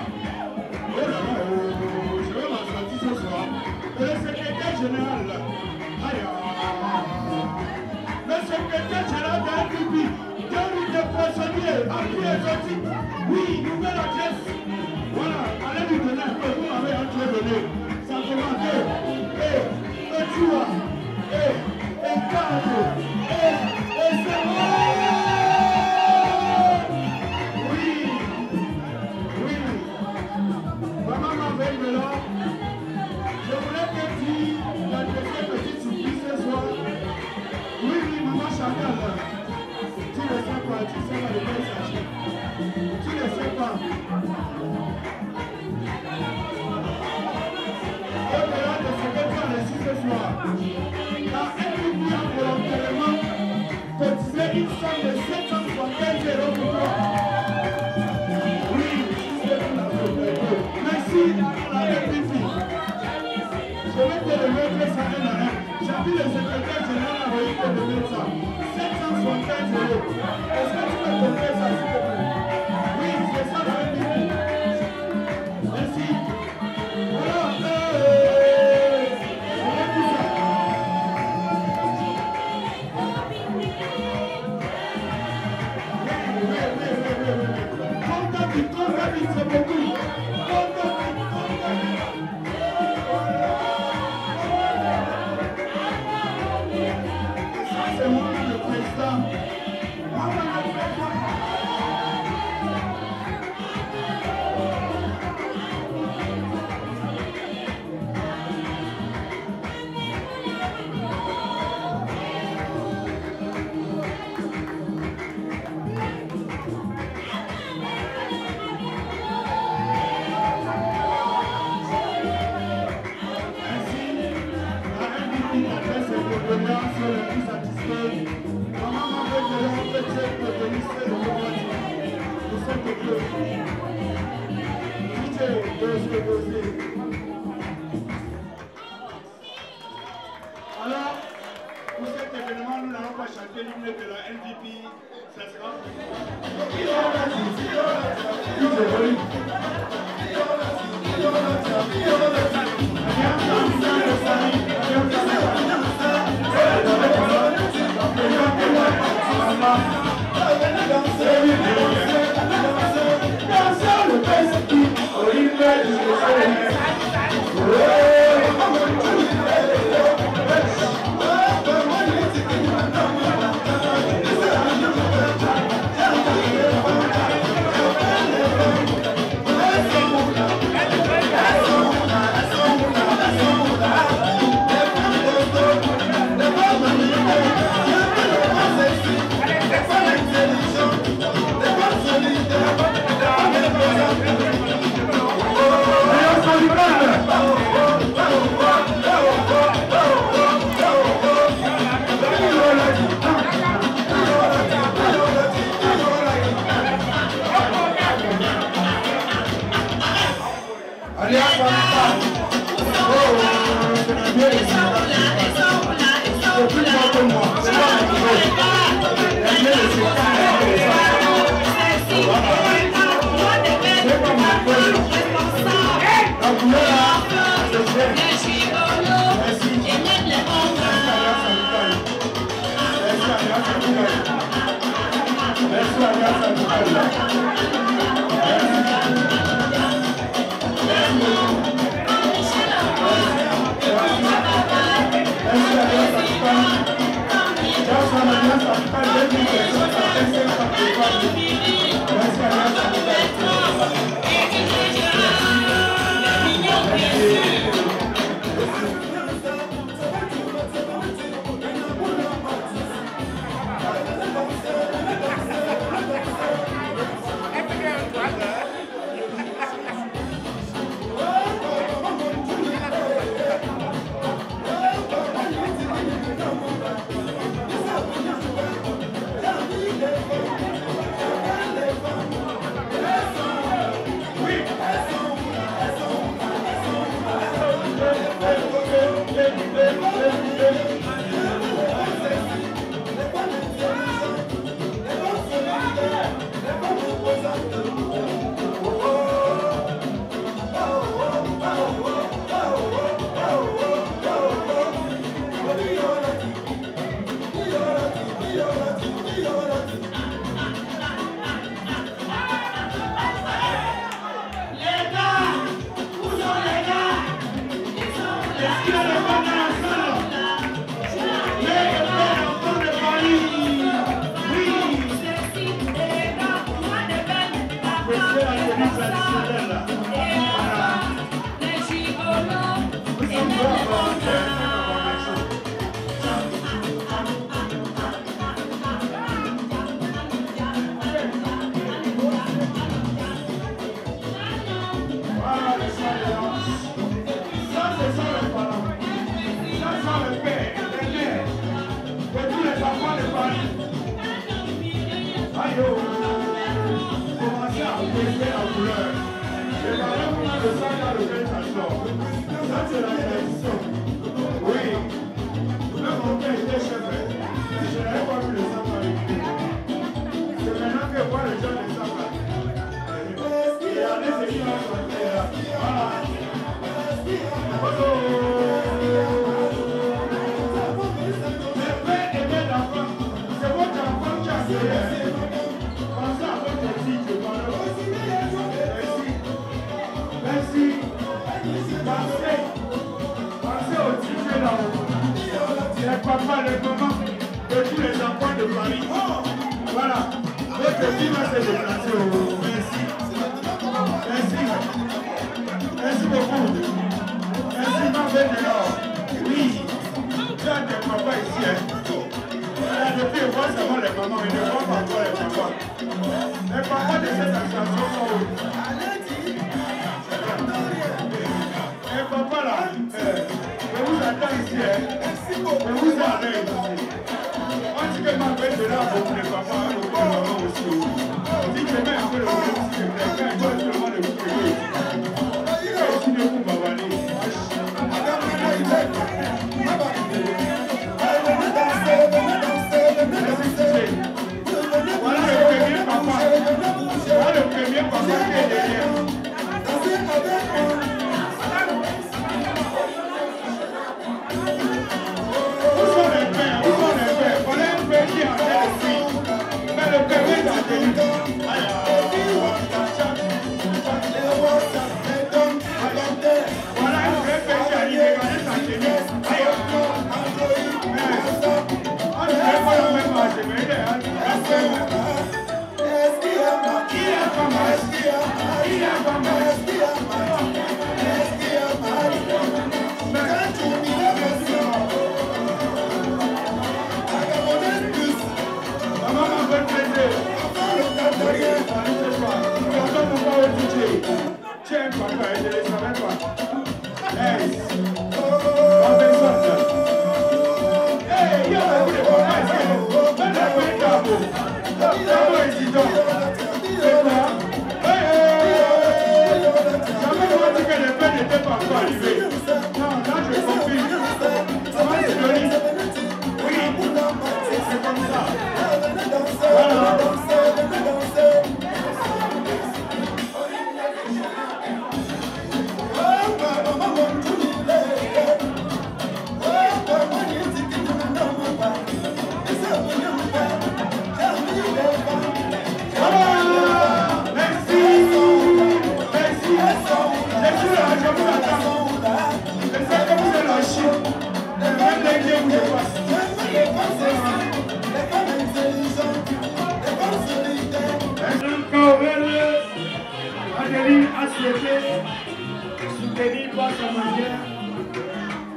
Speaker 2: Oh là là, je vais m'en sortir ce soir. Et le secrétaire général, le secrétaire général de la République, Théorie de Poissonnier, a pris les sorties. Oui, nouvelle adresse. Voilà, allez lui donner un peu, vous m'avez donné. Ça commence. Et tu vois, et cadre, et c'est bon. Maman m'avait de là. Je voulais te dire la deuxième petite surprise ce soir. Oui, maman Chantal. Tu ne sais pas, tu sais pas de quoi il s'agit. Tu ne sais pas. Au-delà de ce que tu as reçu ce soir, la MVP a volontairement cotisé une somme de 775 € pour toi. Oui, c'est pour la société. Merci à la MVP. Je vais te le mettre ça un à un. J'ai vu le secrétaire général envoyer te donner ça. 775 €. Est-ce que tu peux compter ça s'il te plaît? Oui, c'est ça la MVP. Merci. Voilà. C'est tout ça. Oui. Compte vite, c'est beaucoup. C'est moi le président. Nous sommes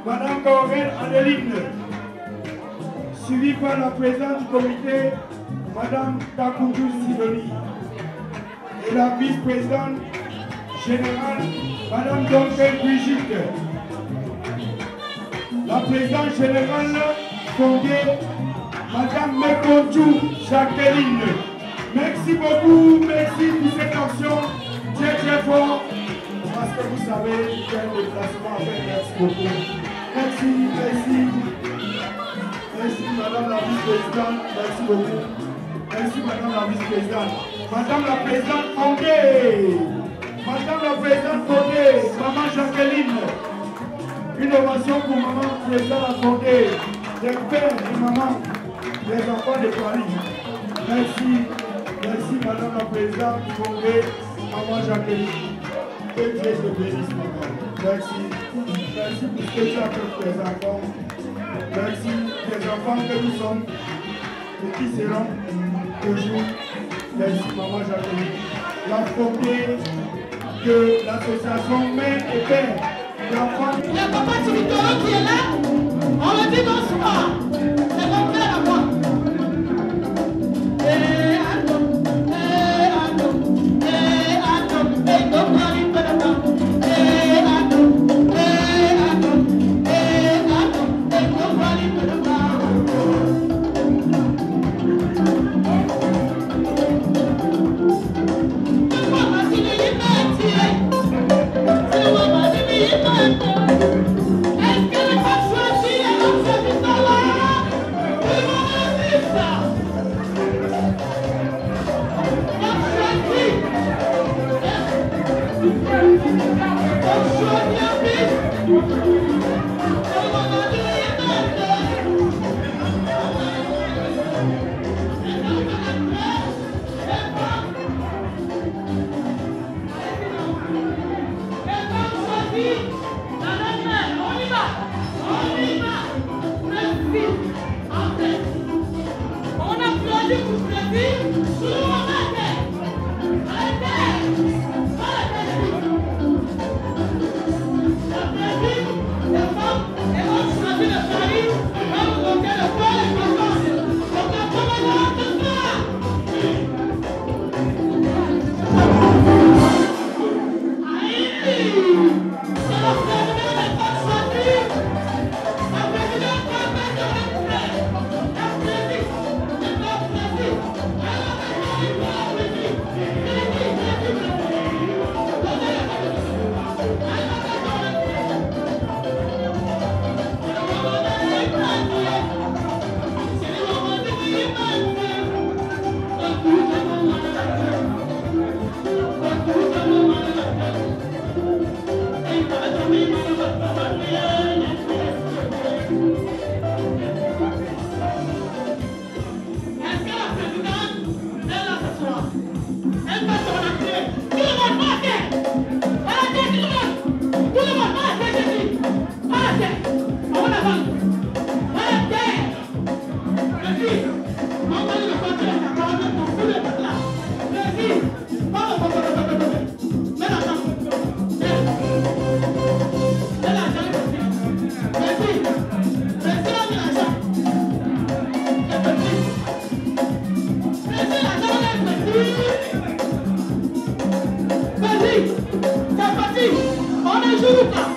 Speaker 2: Madame Corel Adeline, suivie par la présidente du comité, Madame Takoudou Sidoni, et la vice-présidente générale, Madame Donkel Brigitte, la présidente générale fondée, Madame Mekontou Jacqueline. Merci beaucoup, merci pour cette action très très fort, parce que vous savez, il y a un déplacement à faire. Merci beaucoup. Merci, merci. Merci Madame la vice-présidente, merci beaucoup. Merci Madame la vice-présidente. Madame la présidente Fondé. Madame la présidente Fondé, Maman Jacqueline. Une ovation pour Maman présidente Fondé. Les pères et mamans, les enfants de Paris. Merci, merci Madame la présidente Fondé, Maman Jacqueline. Que Dieu te bénisse, maman. Merci. Merci pour ce que tu as fait pour tes enfants. Merci pour les enfants que nous sommes et qui seront toujours. Merci, maman Jacqueline. La fondée de l'association Mère et Père d'enfants.
Speaker 9: Il y a papa Tibitoro qui est là. On le dit bonsoir. C'est mon frère à moi. Merci.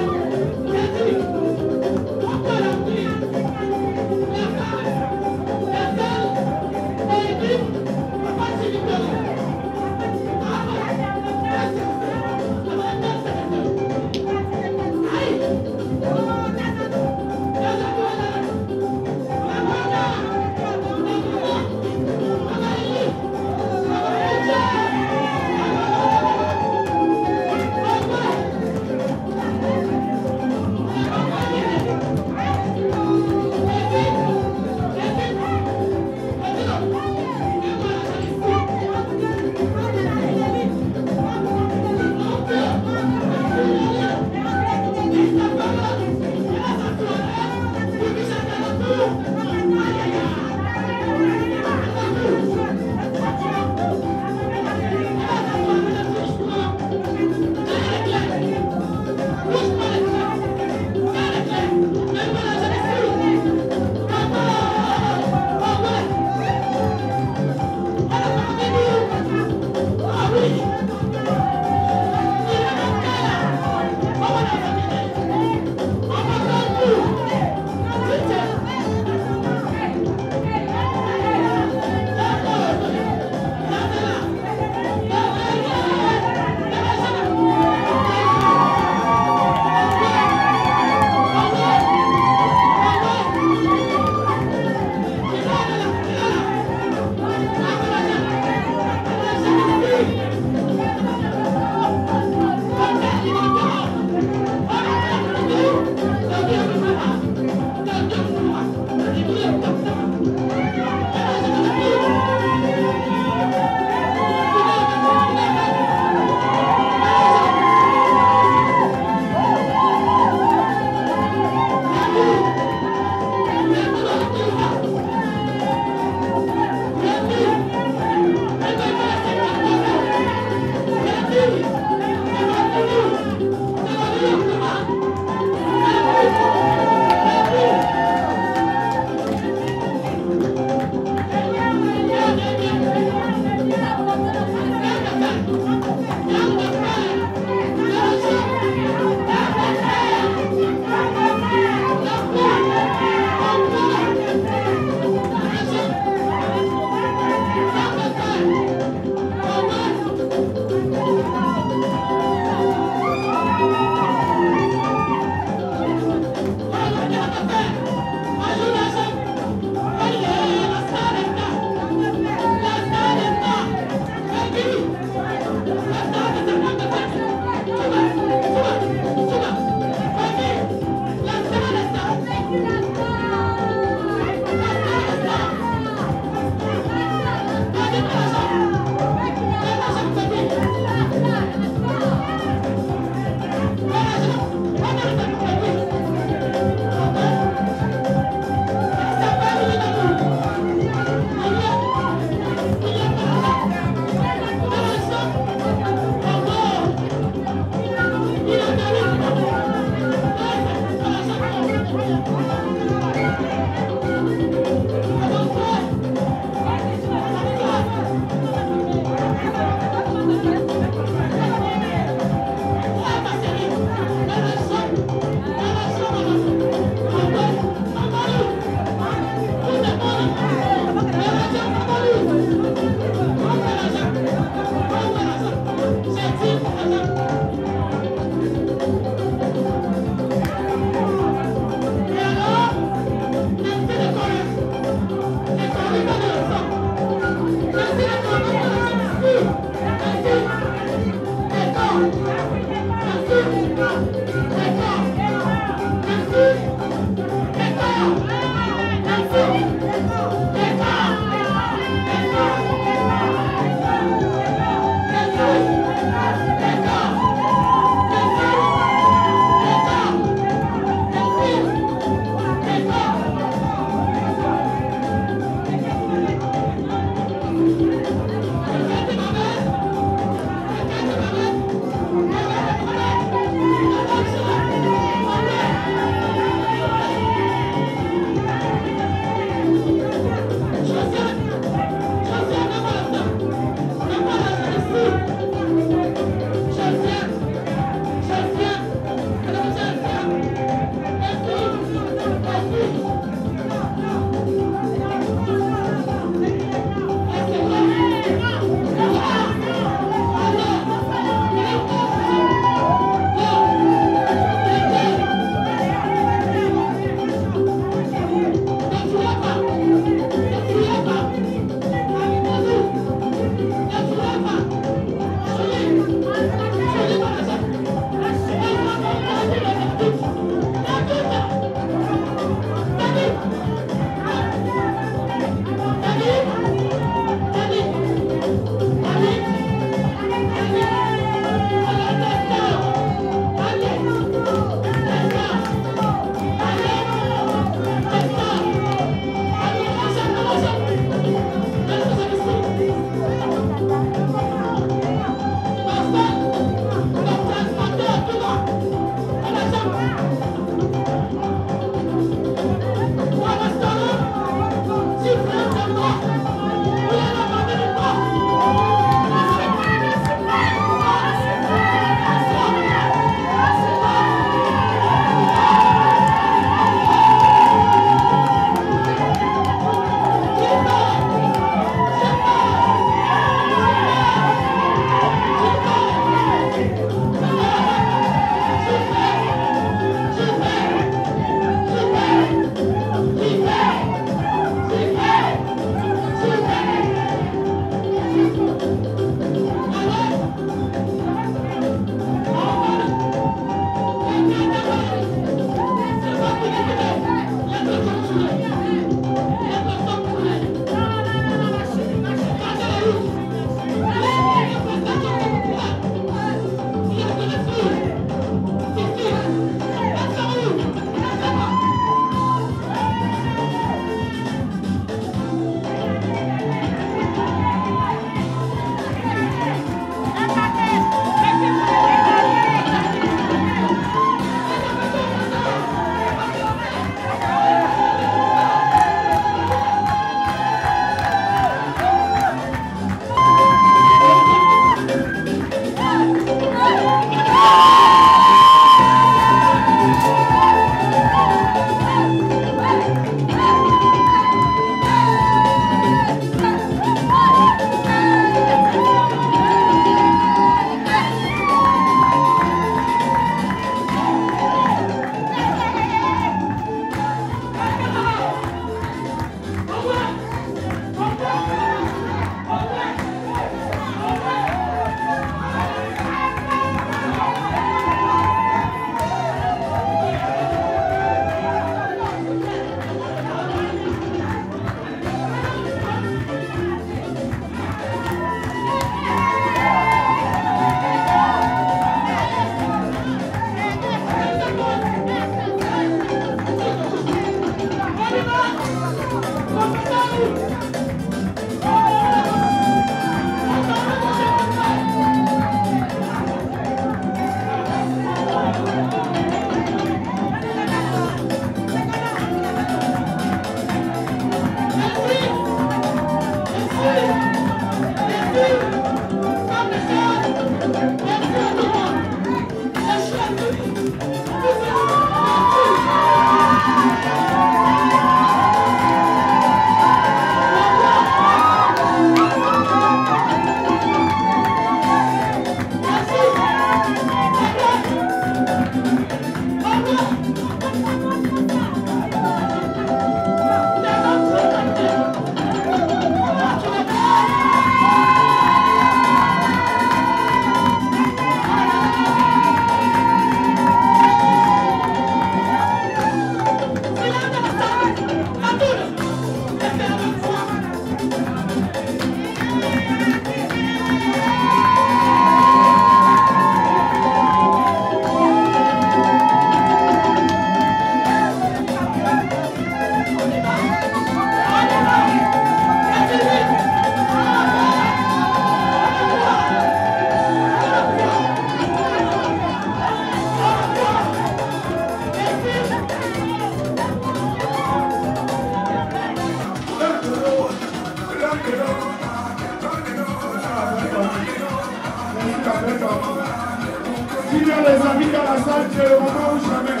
Speaker 2: la salle, c'est le moment ou jamais.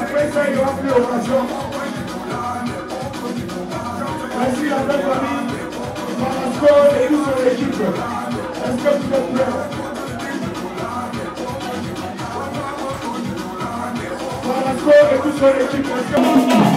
Speaker 2: Après ça, il n'y aura plus occasion. Merci la belle famille. Marasco et nous sur l'équipe. Est-ce que vous êtes prêts? Marasco et nous sur l'équipe. Est-ce que vous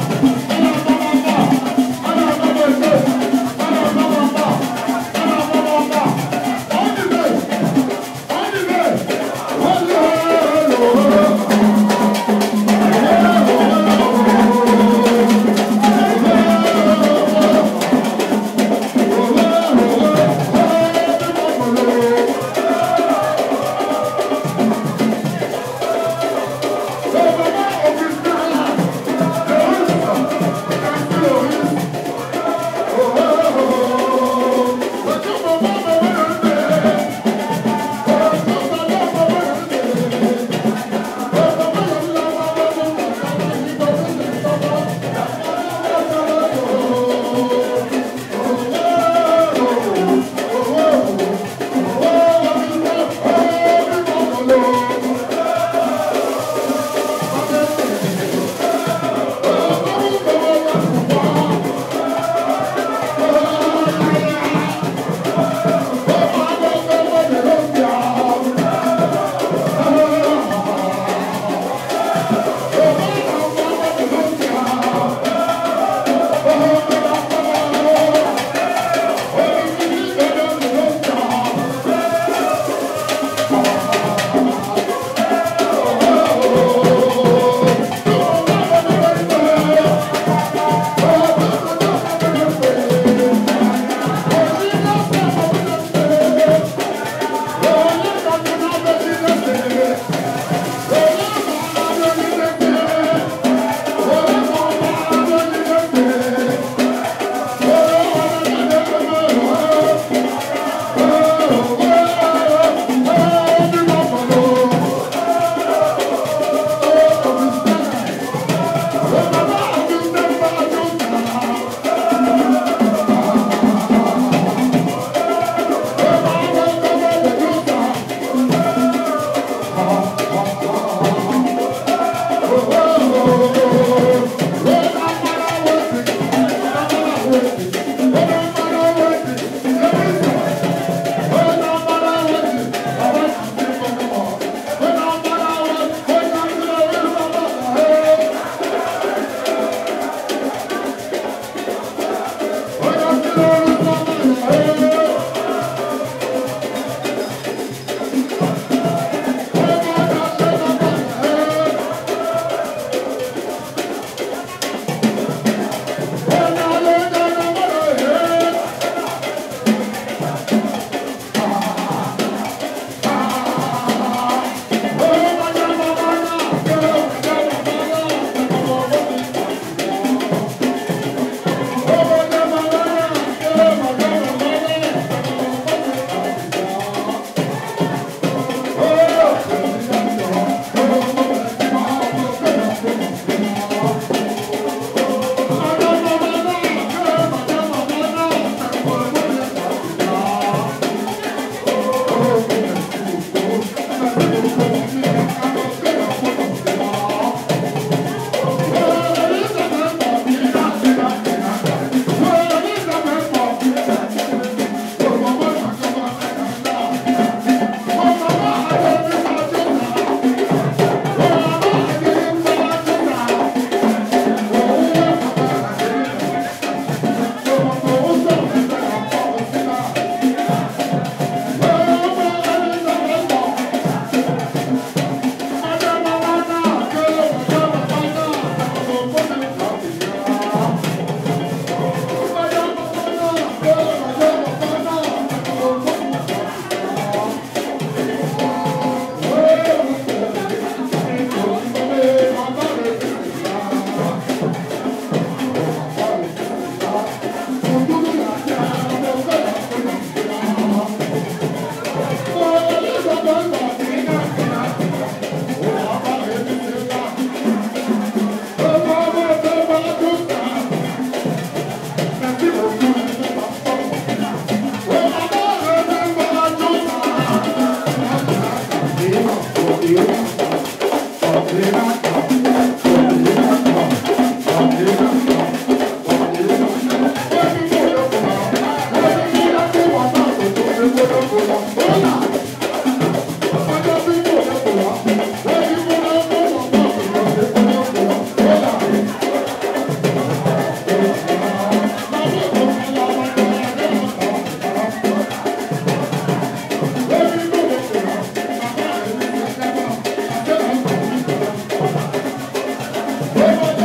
Speaker 1: Oh mon